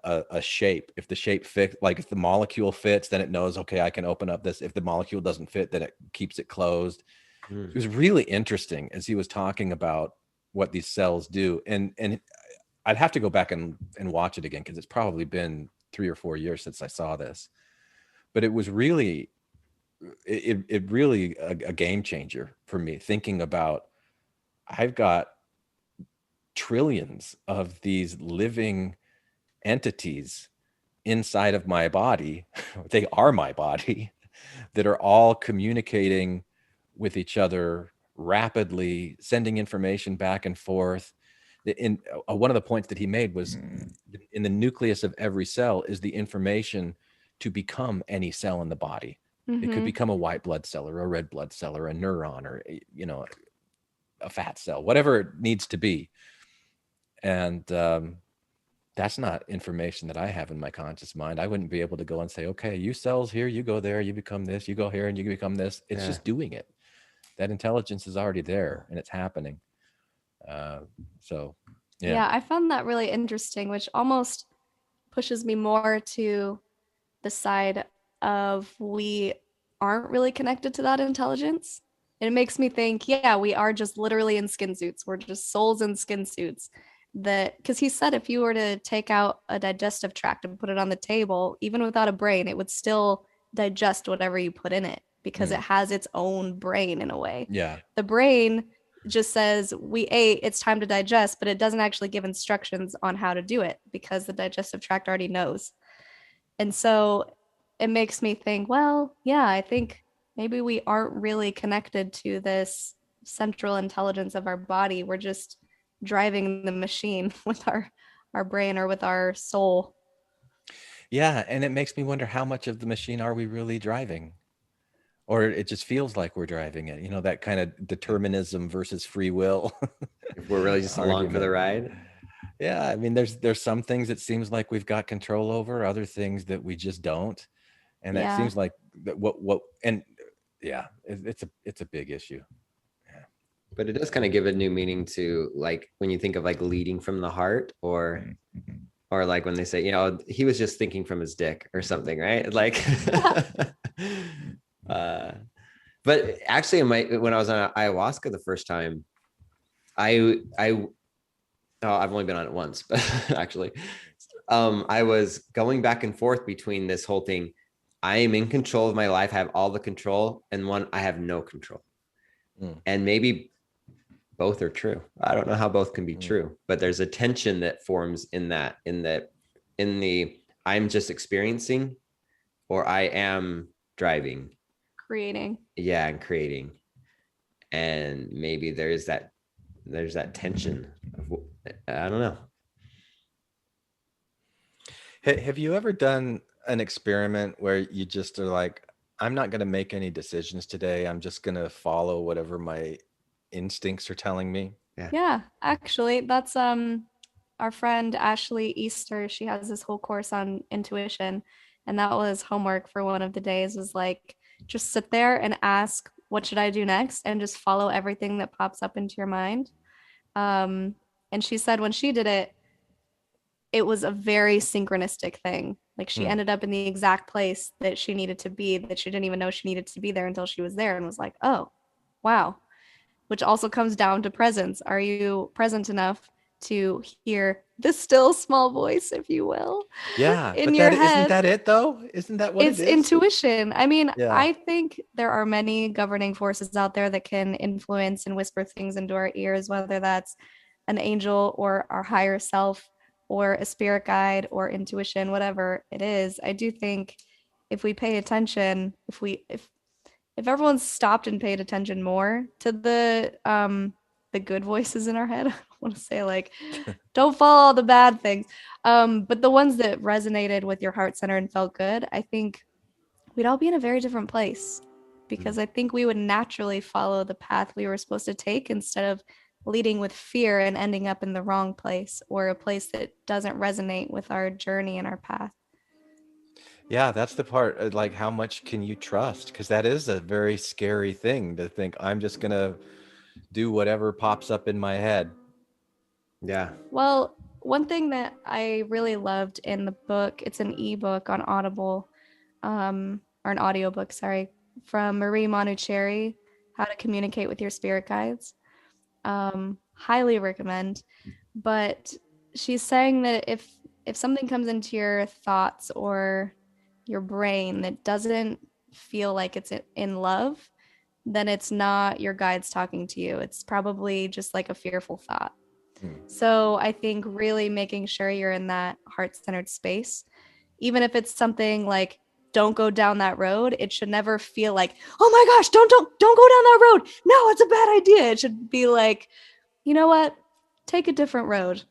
a shape. If the shape fits, like if the molecule fits, then it knows, okay, I can open up this. If the molecule doesn't fit, then it keeps it closed. It was really interesting as he was talking about what these cells do. And I'd have to go back and watch it again, because it's probably been 3 or 4 years since I saw this. But it was really, it really a game changer for me, thinking about, I've got trillions of these living entities inside of my body. They are my body, that are all communicating with each other rapidly, sending information back and forth. In one of the points that he made was, in the nucleus of every cell is the information to become any cell in the body. It could become a white blood cell or a red blood cell or a neuron or a fat cell, whatever it needs to be. And that's not information that I have in my conscious mind. I wouldn't be able to go and say, okay, you cells here, you go there, you become this, you go here and you become this. It's just doing it. That intelligence is already there and it's happening. Yeah, I found that really interesting, which almost pushes me more to the side of we aren't really connected to that intelligence. It makes me think, yeah, we are just literally in skin suits. We're just souls in skin suits. That, because he said if you were to take out a digestive tract and put it on the table, even without a brain, it would still digest whatever you put in it, because it has its own brain in a way. Yeah. The brain just says, we ate, it's time to digest, but it doesn't actually give instructions on how to do it, because the digestive tract already knows. And so it makes me think, well, yeah, I think maybe we aren't really connected to this central intelligence of our body. We're just driving the machine with our brain or with our soul. Yeah. And it makes me wonder, how much of the machine are we really driving? Or it just feels like we're driving it, that kind of determinism versus free will. If we're really just along for the ride. Yeah. I mean, there's some things it seems like we've got control over, other things that we just don't. And that seems like that it's a big issue. But it does kind of give a new meaning to, like, when you think of like leading from the heart, or like when they say, he was just thinking from his dick or something, right? Like, but actually when I was on ayahuasca the first time, I've only been on it once, but actually, I was going back and forth between this whole thing. I am in control of my life. I have all the control, and one, I have no control. And maybe both are true. I don't know how both can be true, but there's a tension that forms in the I'm just experiencing, or I am driving, Creating. Yeah, and creating. And maybe there's that tension of, I don't know. Have you ever done an experiment where you just are like, I'm not going to make any decisions today. I'm just going to follow whatever my instincts are telling me? Yeah, actually, that's our friend Ashley Easter. She has this whole course on intuition, and that was homework for one of the days, was like, just sit there and ask, what should I do next? And just follow everything that pops up into your mind. Um, and she said when she did it, it was a very synchronistic thing. Like she ended up in the exact place that she needed to be, that she didn't even know she needed to be there until she was there and was like, oh, wow. Which also comes down to presence. Are you present enough to hear the still small voice, if you will, Yeah, in but your that isn't head? that it though? Isn't that what it It's is? intuition. I mean, Yeah. I think there are many governing forces out there that can influence and whisper things into our ears, whether that's an angel or our higher self or a spirit guide or intuition, whatever it is. I do think if we pay attention, if everyone stopped and paid attention more to the good voices in our head, I don't want to say like don't follow all the bad things, but the ones that resonated with your heart center and felt good, I think we'd all be in a very different place, because I think we would naturally follow the path we were supposed to take instead of leading with fear and ending up in the wrong place or a place that doesn't resonate with our journey and our path. Yeah, that's the part, like how much can you trust? Because that is a very scary thing to think I'm just gonna do whatever pops up in my head. Yeah. Well, one thing that I really loved in the book, it's an ebook on Audible, or an audiobook, sorry, from Marie Monuchehri, How to Communicate with Your Spirit Guides. Highly recommend. But she's saying that if something comes into your thoughts or your brain that doesn't feel like it's in love, then it's not your guides talking to you. It's probably just like a fearful thought. So I think really making sure you're in that heart-centered space, even if it's something like don't go down that road, it should never feel like, oh my gosh, don't go down that road. No, it's a bad idea. It should be like, you know what? Take a different road.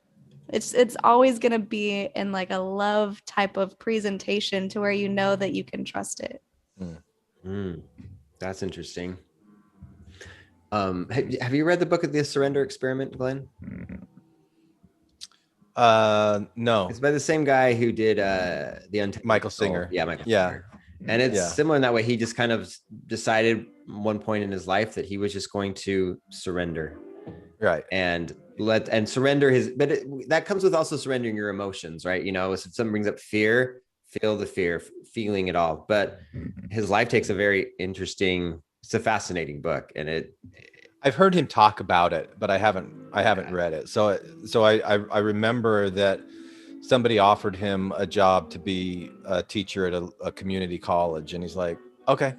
It's always going to be in like a love type of presentation to where you know that you can trust it. That's interesting. Have you read the book of the Surrender Experiment, Glenn? No. It's by the same guy who did the Untamed Michael Soul. Singer. Yeah, Michael Yeah. Singer. And it's Yeah. similar in that way. He just kind of decided one point in his life that he was just going to surrender. Right. And surrender his, but that comes with also surrendering your emotions, right? You know, if something brings up fear, feel the fear, feeling it all. But his life takes a very interesting, it's a fascinating book. And I've heard him talk about it, but I haven't read it. So I remember that somebody offered him a job to be a teacher at a community college, and he's like, okay,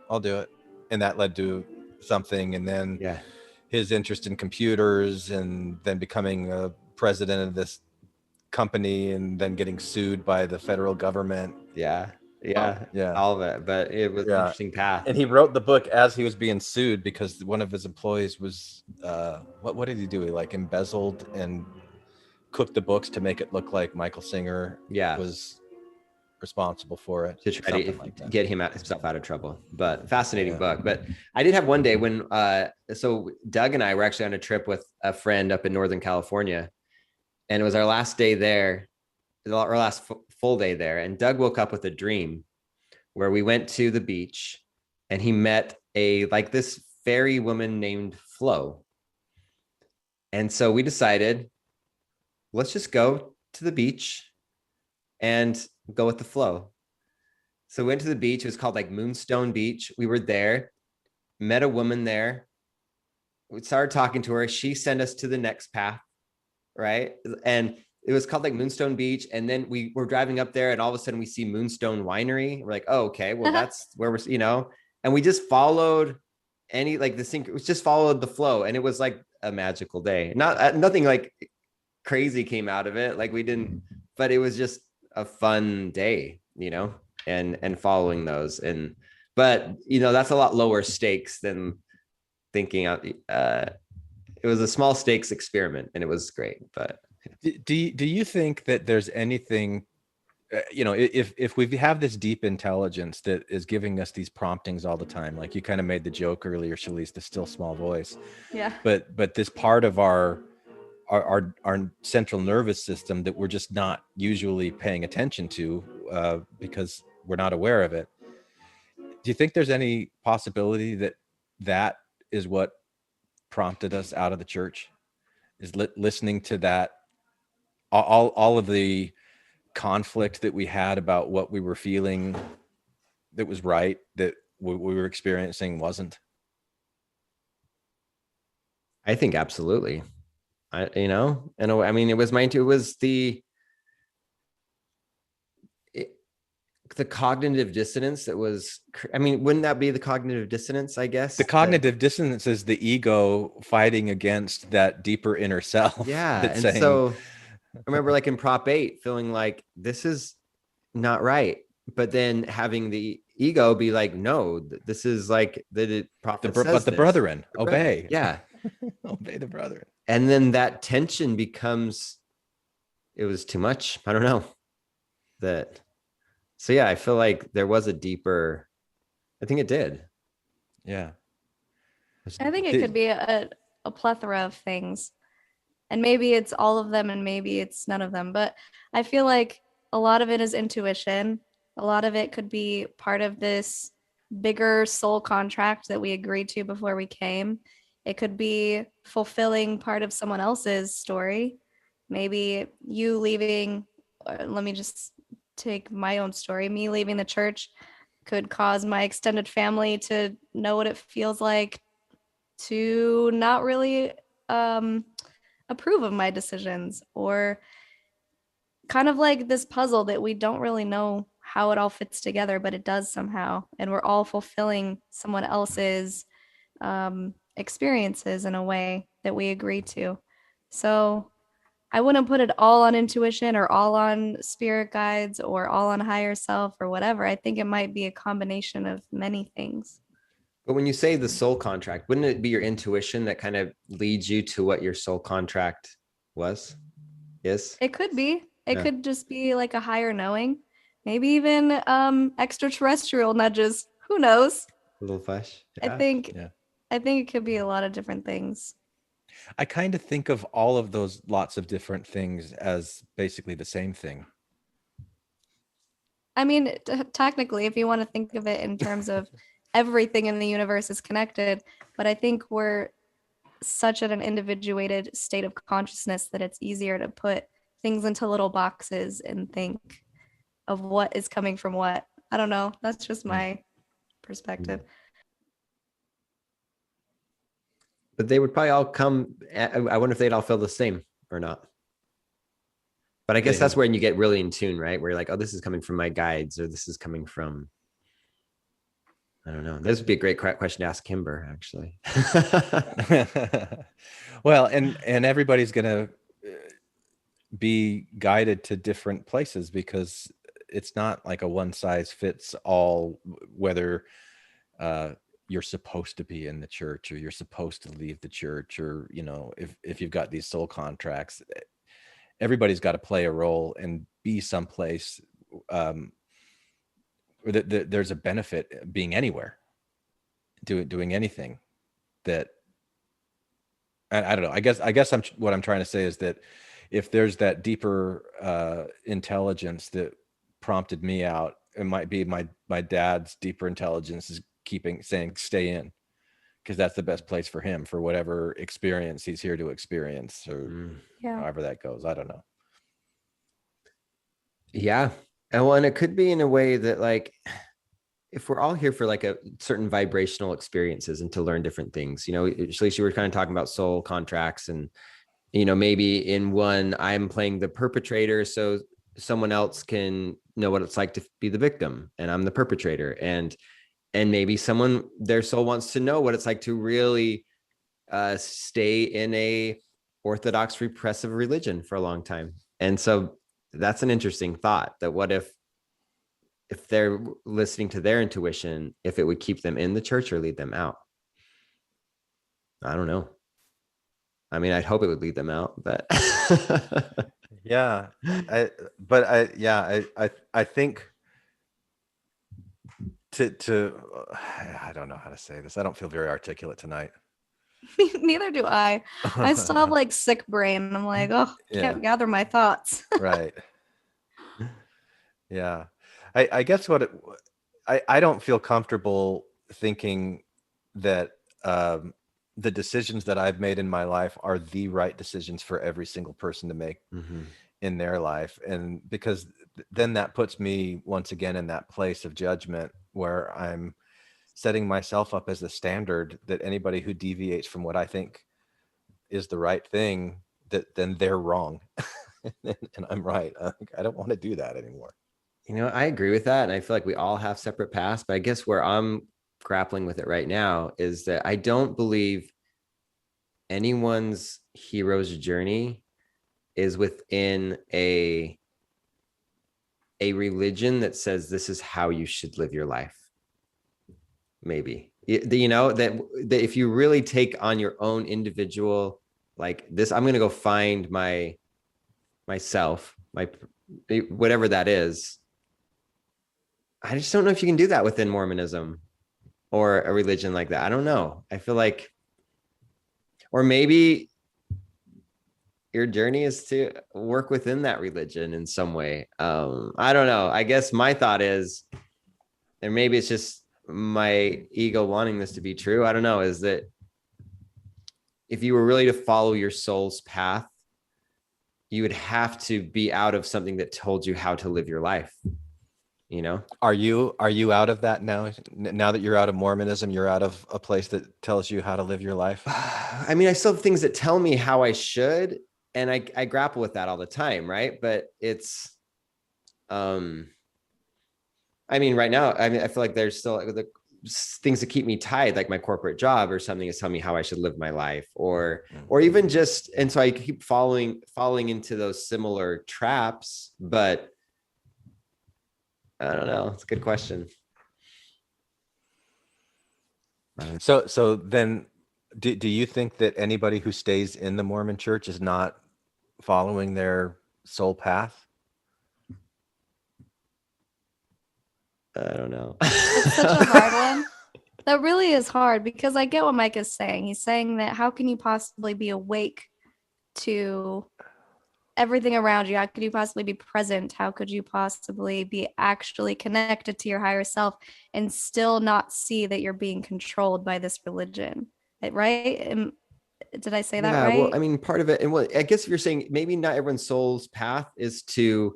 I'll do it. And that led to something. And then his interest in computers, and then becoming a president of this company, and then getting sued by the federal government. Yeah, all of it. But it was an interesting path. And he wrote the book as he was being sued because one of his employees was what did he do? He like embezzled and cooked the books to make it look like Michael Singer was responsible for it, to try to get himself out of trouble. But fascinating book. But I did have one day when so Doug and I were actually on a trip with a friend up in Northern California, and it was our last day there, our last full day there. And Doug woke up with a dream where we went to the beach and he met this fairy woman named Flo. And so we decided, let's just go to the beach and go with the flow. So we went to the beach. It was called like Moonstone Beach. We were there, met a woman there. We started talking to her. She sent us to the next path, right? And it was called like Moonstone Beach. And then we were driving up there and all of a sudden we see Moonstone Winery. We're like, oh, okay, well, that's where we're, and we just followed just followed the flow. And it was like a magical day. Nothing like crazy came out of it. Like we didn't, but it was just a fun day, and following those. But that's a lot lower stakes than thinking out. It was a small stakes experiment and it was great. But do you think that there's anything, if we have this deep intelligence that is giving us these promptings all the time, like you kind of made the joke earlier, Shelise, the still small voice. Yeah. But this part of our central nervous system that we're just not usually paying attention to because we're not aware of it. Do you think there's any possibility that that is what prompted us out of the church? Is listening to that, all of the conflict that we had about what we were feeling that was right, that we were experiencing wasn't? I think absolutely. You know, and I mean, it was the cognitive dissonance that was, I mean, wouldn't that be the cognitive dissonance, I guess? The cognitive dissonance is the ego fighting against that deeper inner self. Yeah. And saying, so I remember like in Prop 8 feeling like this is not right, but then having the ego be like, no, this is like the prophet says but the this. brethren obey. Yeah. Obey the brethren. And then that tension becomes, it was too much. I don't know that. So yeah, I feel like there was a deeper, I think it did. Yeah. I think it could be a plethora of things. And maybe it's all of them and maybe it's none of them. But I feel like a lot of it is intuition. A lot of it could be part of this bigger soul contract that we agreed to before we came. It could be fulfilling part of someone else's story. Maybe you leaving, let me just take my own story. Me leaving the church could cause my extended family to know what it feels like to not really approve of my decisions, or kind of like this puzzle that we don't really know how it all fits together, but it does somehow. And we're all fulfilling someone else's experiences in a way that we agree to. So I wouldn't put it all on intuition or all on spirit guides or all on higher self or whatever. I think it might be a combination of many things. But when you say the soul contract, wouldn't it be your intuition that kind of leads you to what your soul contract is? It could be. It Yeah. could just be like a higher knowing, maybe even extraterrestrial nudges. Who knows? A little flesh. I think it could be a lot of different things. I kind of think of all of those lots of different things as basically the same thing. I mean, technically, if you want to think of it in terms of everything in the universe is connected, but I think we're such at an individuated state of consciousness that it's easier to put things into little boxes and think of what is coming from what. I don't know. That's just my perspective. But they would probably all come. I wonder if they'd all feel the same or not. But I guess that's when you get really in tune, right? Where you're like, oh, this is coming from my guides, or this is coming from, I don't know. This would be a great question to ask Kimber, actually. Well, and everybody's going to be guided to different places, because it's not like a one size fits all, whether you're supposed to be in the church or you're supposed to leave the church, or, you know, if you've got these soul contracts, everybody's got to play a role and be someplace there's a benefit being anywhere, doing anything that, I don't know. I guess what I'm trying to say is that if there's that deeper intelligence that prompted me out, it might be my dad's deeper intelligence is saying stay in, because that's the best place for him for whatever experience he's here to experience, or however that goes. I don't know. Yeah. And it could be in a way that, like, if we're all here for like a certain vibrational experiences and to learn different things, you know, Shelise, you were kind of talking about soul contracts, and, you know, maybe in one, I'm playing the perpetrator, so someone else can know what it's like to be the victim, and I'm the perpetrator. And maybe their soul wants to know what it's like to really stay in a orthodox repressive religion for a long time. And so that's an interesting thought, that what if they're listening to their intuition, if it would keep them in the church or lead them out. I don't know. I mean, I'd hope it would lead them out, but yeah. I think I don't know how to say this. I don't feel very articulate tonight. Neither do I. I still have like sick brain. I'm like, can't gather my thoughts. Right. Yeah. I guess what I don't feel comfortable thinking that the decisions that I've made in my life are the right decisions for every single person to make in their life. And because then that puts me once again in that place of judgment where I'm setting myself up as the standard that anybody who deviates from what I think is the right thing, that then they're wrong. And I'm right. I don't want to do that anymore. I agree with that. And I feel like we all have separate paths, but I guess where I'm grappling with it right now is that I don't believe anyone's hero's journey is within a religion that says this is how you should live your life. Maybe, that if you really take on your own individual, like this, I'm going to go find myself, whatever that is. I just don't know if you can do that within Mormonism or a religion like that. I don't know. I feel like, or maybe your journey is to work within that religion in some way. I don't know. I guess my thought is, and maybe it's just my ego wanting this to be true, I don't know, is that if you were really to follow your soul's path, you would have to be out of something that told you how to live your life. Are you out of that now? Now that you're out of Mormonism, you're out of a place that tells you how to live your life? I mean, I still have things that tell me how I should, and I grapple with that all the time, right? But it's, I mean, right now, I feel like there's still the things that keep me tied, like my corporate job or something is telling me how I should live my life, or even just, and so I keep falling into those similar traps, but I don't know. It's a good question. So then do you think that anybody who stays in the Mormon Church is not following their soul path? I don't know. It's such a hard one. That really is hard, because I get what Mike is saying. He's saying that how can you possibly be awake to everything around you? How could you possibly be present? How could you possibly be actually connected to your higher self and still not see that you're being controlled by this religion? Right? Did I say that right? Well, I mean, part of it, and I guess if you're saying maybe not everyone's soul's path is to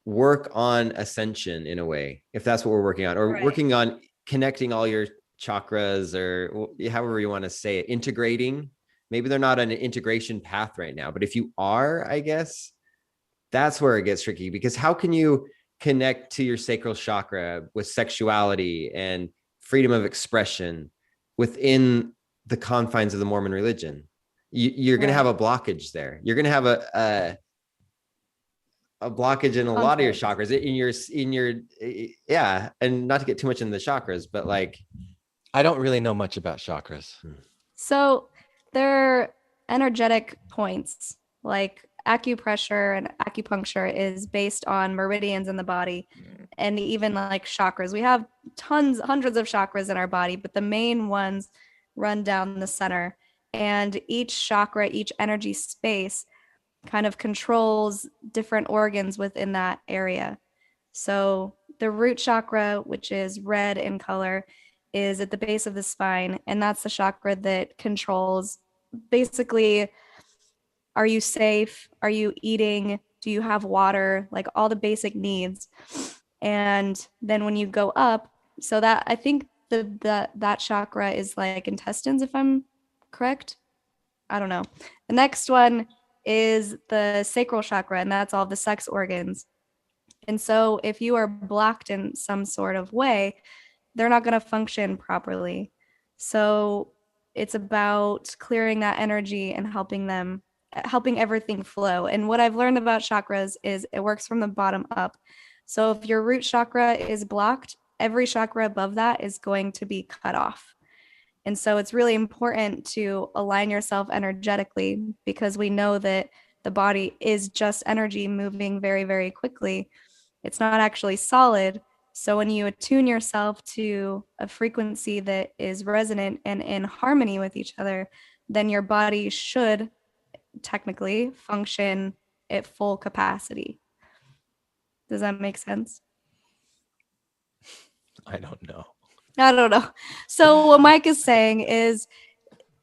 work on ascension in a way, if that's what we're working on, or working on connecting all your chakras, or however you want to say it, integrating. Maybe they're not on an integration path right now, but if you are, I guess that's where it gets tricky, because how can you connect to your sacral chakra with sexuality and freedom of expression within the confines of the Mormon religion? You're going to have a blockage there. You're going to have a blockage in a lot of your chakras, in your and not to get too much into the chakras, but like, I don't really know much about chakras. So they're energetic points. Like acupressure and acupuncture is based on meridians in the body, and even like chakras. We have hundreds of chakras in our body, but the main ones run down the center, and each chakra, each energy space kind of controls different organs within that area. So the root chakra, which is red in color, is at the base of the spine, and that's the chakra that controls basically, are you safe? Are you eating? Do you have water? Like all the basic needs. And then when you go up, so that I think that chakra is like intestines, if I'm correct. I don't know. The next one is the sacral chakra, and that's all the sex organs. And so if you are blocked in some sort of way, they're not going to function properly. So it's about clearing that energy and helping everything flow. And what I've learned about chakras is it works from the bottom up. So if your root chakra is blocked, every chakra above that is going to be cut off. And so it's really important to align yourself energetically, because we know that the body is just energy moving very, very quickly. It's not actually solid. So when you attune yourself to a frequency that is resonant and in harmony with each other, then your body should technically function at full capacity. Does that make sense? I don't know. I don't know. So what Mike is saying is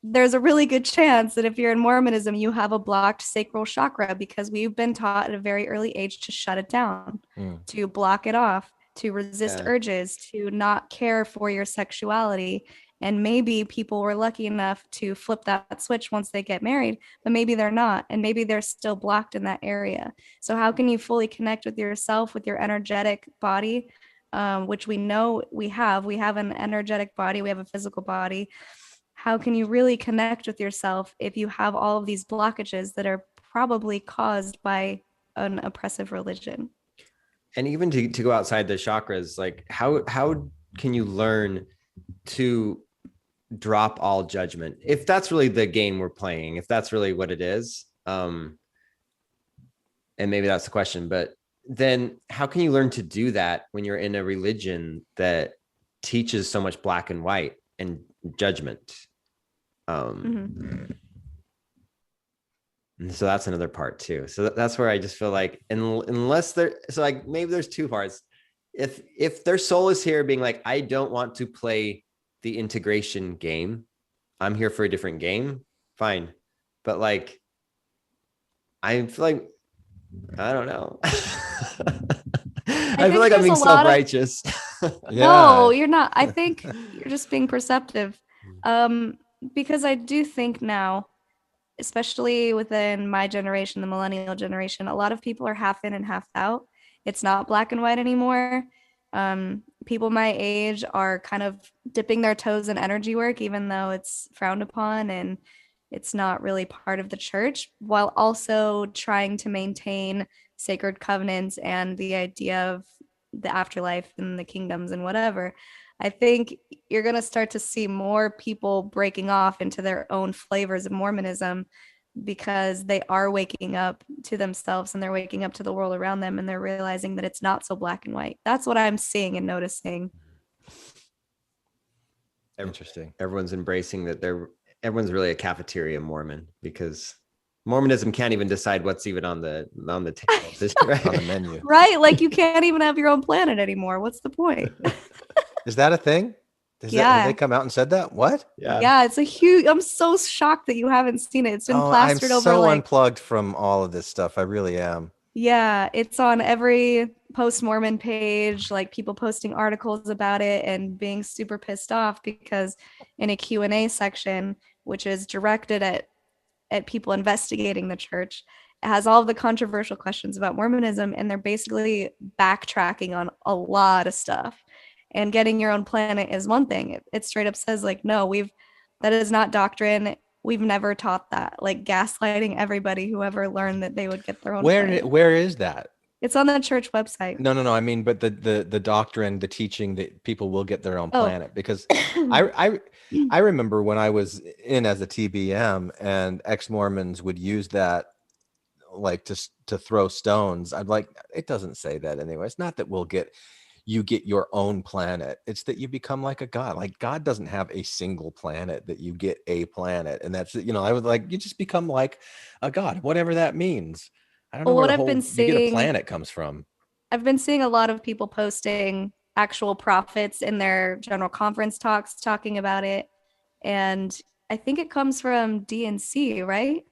there's a really good chance that if you're in Mormonism, you have a blocked sacral chakra because we've been taught at a very early age to shut it down, to block it off, to resist urges, to not care for your sexuality. And maybe people were lucky enough to flip that switch once they get married, but maybe they're not. And maybe they're still blocked in that area. So how can you fully connect with yourself, with your energetic body, which we know we have? We have an energetic body, we have a physical body. How can you really connect with yourself if you have all of these blockages that are probably caused by an oppressive religion? And even to go outside the chakras, like how can you learn to drop all judgment, if that's really the game we're playing, if that's really what it is? And maybe that's the question, but then how can you learn to do that when you're in a religion that teaches so much black and white and judgment? And so that's another part too. So that's where I just feel like, unless so like maybe there's two parts. If their soul is here being like, I don't want to play the integration game, I'm here for a different game, fine. But like, I feel like, I don't know. I feel like I'm being self-righteous. No, you're not. I think you're just being perceptive. Because I do think now, especially within my generation, the millennial generation, a lot of people are half in and half out. It's not black and white anymore. People my age are kind of dipping their toes in energy work, even though it's frowned upon and it's not really part of the church, while also trying to maintain sacred covenants and the idea of the afterlife and the kingdoms and whatever. I think you're going to start to see more people breaking off into their own flavors of Mormonism because they are waking up to themselves and they're waking up to the world around them and they're realizing that it's not so black and white. That's what I'm seeing and noticing. Interesting. Everyone's embracing that everyone's really a cafeteria Mormon, because Mormonism can't even decide what's even on the table, right? On the menu. Right? Like you can't even have your own planet anymore. What's the point? Is that a thing? Have they come out and said that? What? Yeah, it's a huge. I'm so shocked that you haven't seen it. It's been plastered over. I'm so unplugged from all of this stuff. I really am. Yeah, it's on every post-Mormon page, like people posting articles about it and being super pissed off because in a Q&A section, which is directed at people investigating the church, it has all of the controversial questions about Mormonism, and they're basically backtracking on a lot of stuff. And getting your own planet is one thing. It straight up says like, no, that is not doctrine. We've never taught that. Like gaslighting everybody who ever learned that they would get their own planet. Where is that? It's on the church website. No. I mean, but the doctrine, the teaching that people will get their own planet, because I remember when I was in as a TBM and ex-Mormons would use that like to throw stones. I'd like, it doesn't say that anyway. It's not that you get your own planet. It's that you become like a god. Like God doesn't have a single planet that you get a planet. And that's, I was like, you just become like a god, whatever that means. I don't know what where I've been seeing, you get a planet comes from. I've been seeing a lot of people posting actual prophets in their general conference talks talking about it. And I think it comes from DNC, right?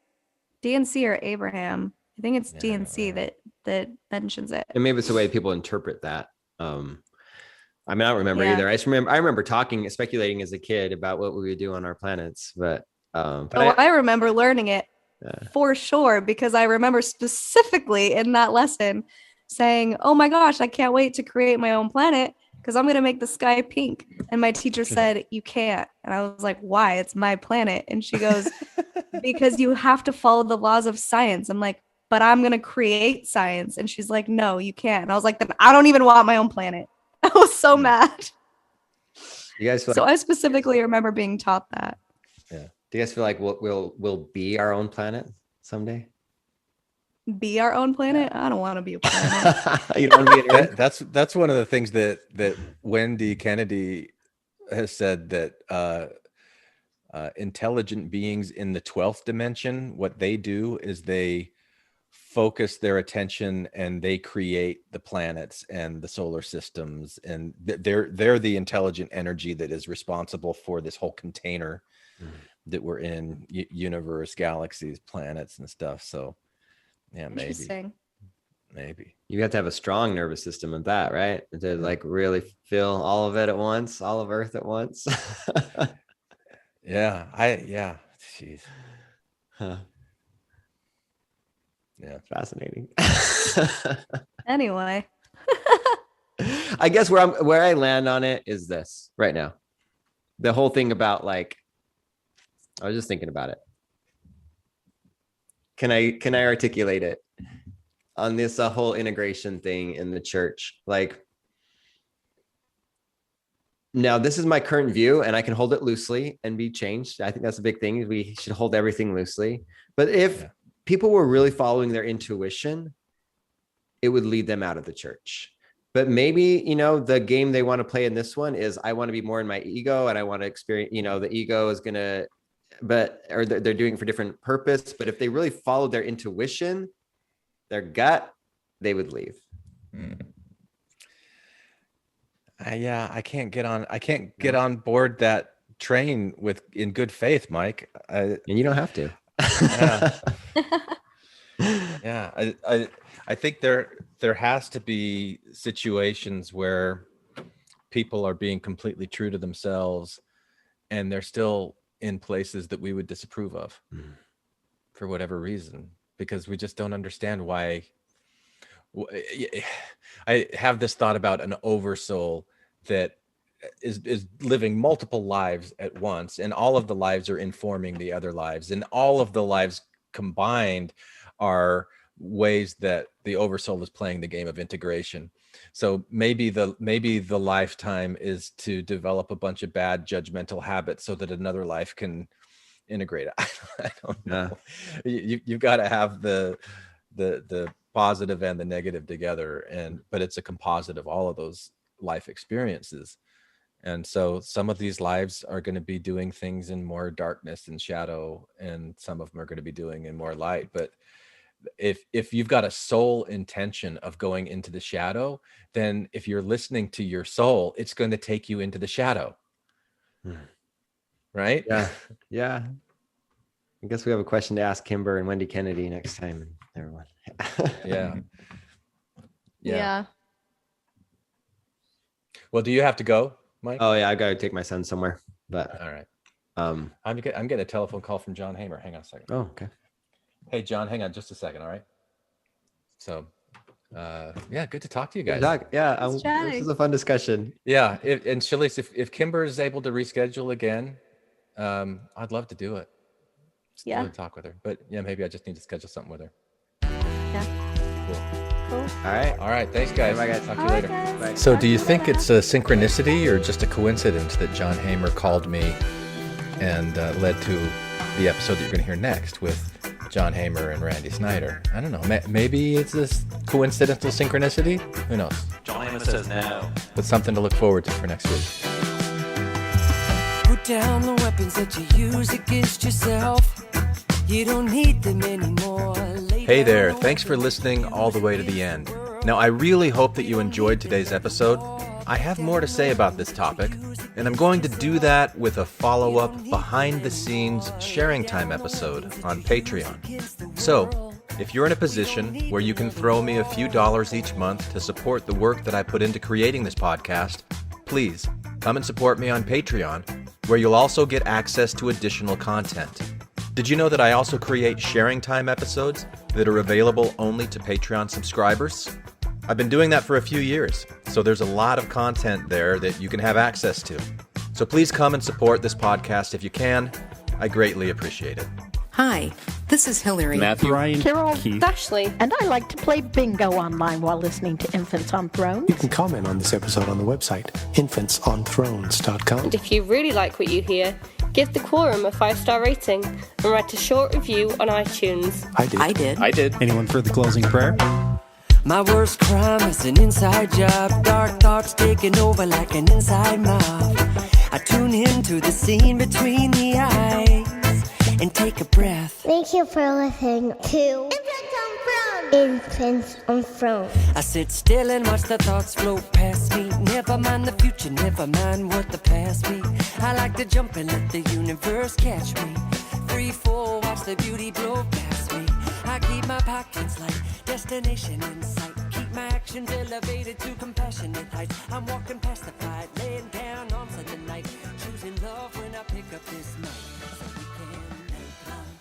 DNC or Abraham. I think it's DNC that mentions it. And maybe it's the way people interpret that. I mean, I don't remember either. I remember speculating as a kid about what we would do on our planets, but I remember learning it for sure, because I remember specifically in that lesson saying, oh my gosh, I can't wait to create my own planet because I'm going to make the sky pink. And my teacher said, you can't. And I was like, why? It's my planet. And she goes, because you have to follow the laws of science. I'm like, but I'm going to create science. And she's like, no, you can't. And I was like, then I don't even want my own planet. I was so mad. You guys I specifically remember being taught that. Yeah. Do you guys feel like we'll be our own planet someday? Be our own planet? I don't want to be a planet. You don't want to be that's one of the things that Wendy Kennedy has said, that intelligent beings in the 12th dimension, what they do is they focus their attention and they create the planets and the solar systems, and they're the intelligent energy that is responsible for this whole container that we're in, universe, galaxies, planets and stuff. So yeah, maybe you have to have a strong nervous system with that, right? To like really feel all of it at once, all of Earth at once. Jeez. Huh. Yeah, fascinating. Anyway, I guess where I land on it is this right now. The whole thing about like, I was just thinking about it. Can I articulate it on this whole integration thing in the church? Like, now this is my current view and I can hold it loosely and be changed. I think that's a big thing. We should hold everything loosely. But if people were really following their intuition, it would lead them out of the church. But maybe, the game they want to play in this one is I want to be more in my ego and I want to experience, the ego is going to, or they're doing it for different purpose. But if they really followed their intuition, their gut, they would leave. I can't get on board that train in good faith, Mike. And you don't have to. I think there has to be situations where people are being completely true to themselves and they're still in places that we would disapprove of for whatever reason, because we just don't understand why. I have this thought about an oversoul that is living multiple lives at once, and all of the lives are informing the other lives, and all of the lives combined are ways that the oversoul is playing the game of integration. So maybe the lifetime is to develop a bunch of bad judgmental habits so that another life can integrate it. I don't know. You've got to have the positive and the negative together, but it's a composite of all of those life experiences. And so some of these lives are going to be doing things in more darkness and shadow, and some of them are going to be doing in more light. But if you've got a soul intention of going into the shadow, then if you're listening to your soul, it's going to take you into the shadow. Right? Yeah. I guess we have a question to ask Kimber and Wendy Kennedy next time, and everyone. Yeah. Well, do you have to go, Mike? Oh yeah, I got to take my son somewhere. But all right. I'm getting a telephone call from John Hamer. Hang on a second. Oh, okay. Hey, John, hang on just a second. All right. So, good to talk to you guys. This is a fun discussion. Yeah. And Shelise, if Kimber is able to reschedule again, I'd love to do it. Really talk with her. But yeah, maybe I just need to schedule something with her. Cool. All right. Thanks, guys. Bye, guys. Talk to you later. Bye. So do you think it's a synchronicity or just a coincidence that John Hamer called me and led to the episode that you're going to hear next with John Hamer and Randy Snyder? I don't know. Maybe it's this coincidental synchronicity? Who knows? John Hamer says no. But something to look forward to for next week. Put down the weapons that you use against yourself. You don't need them anymore. Hey there, thanks for listening all the way to the end. Now, I really hope that you enjoyed today's episode. I have more to say about this topic, and I'm going to do that with a follow-up behind-the-scenes sharing time episode on Patreon. So, if you're in a position where you can throw me a few dollars each month to support the work that I put into creating this podcast, please come and support me on Patreon, where you'll also get access to additional content. Did you know that I also create sharing time episodes that are available only to Patreon subscribers? I've been doing that for a few years, so there's a lot of content there that you can have access to. So please come and support this podcast if you can. I greatly appreciate it. Hi, this is Hillary. Matthew, Ryan, Carol, Keith, Ashley, and I like to play bingo online while listening to Infants on Thrones. You can comment on this episode on the website, infantsonthrones.com. And if you really like what you hear, give the Quorum a 5-star rating and write a short review on iTunes. I did. Anyone for the closing prayer? My worst crime is an inside job. Dark thoughts taking over like an inside mob. I tune into the scene between the eyes and take a breath. Thank you for listening to Infants on Thrones. Infants on throne. I sit still and watch the thoughts float past me. Never mind the future, never mind what the past be. I like to jump and let the universe catch me. Free fall, watch the beauty blow past me. I keep my pockets light, destination in sight. Keep my actions elevated to compassionate heights. I'm walking past the fight, laying down on Sunday night. Choosing love when I pick up this mic, so we can make love.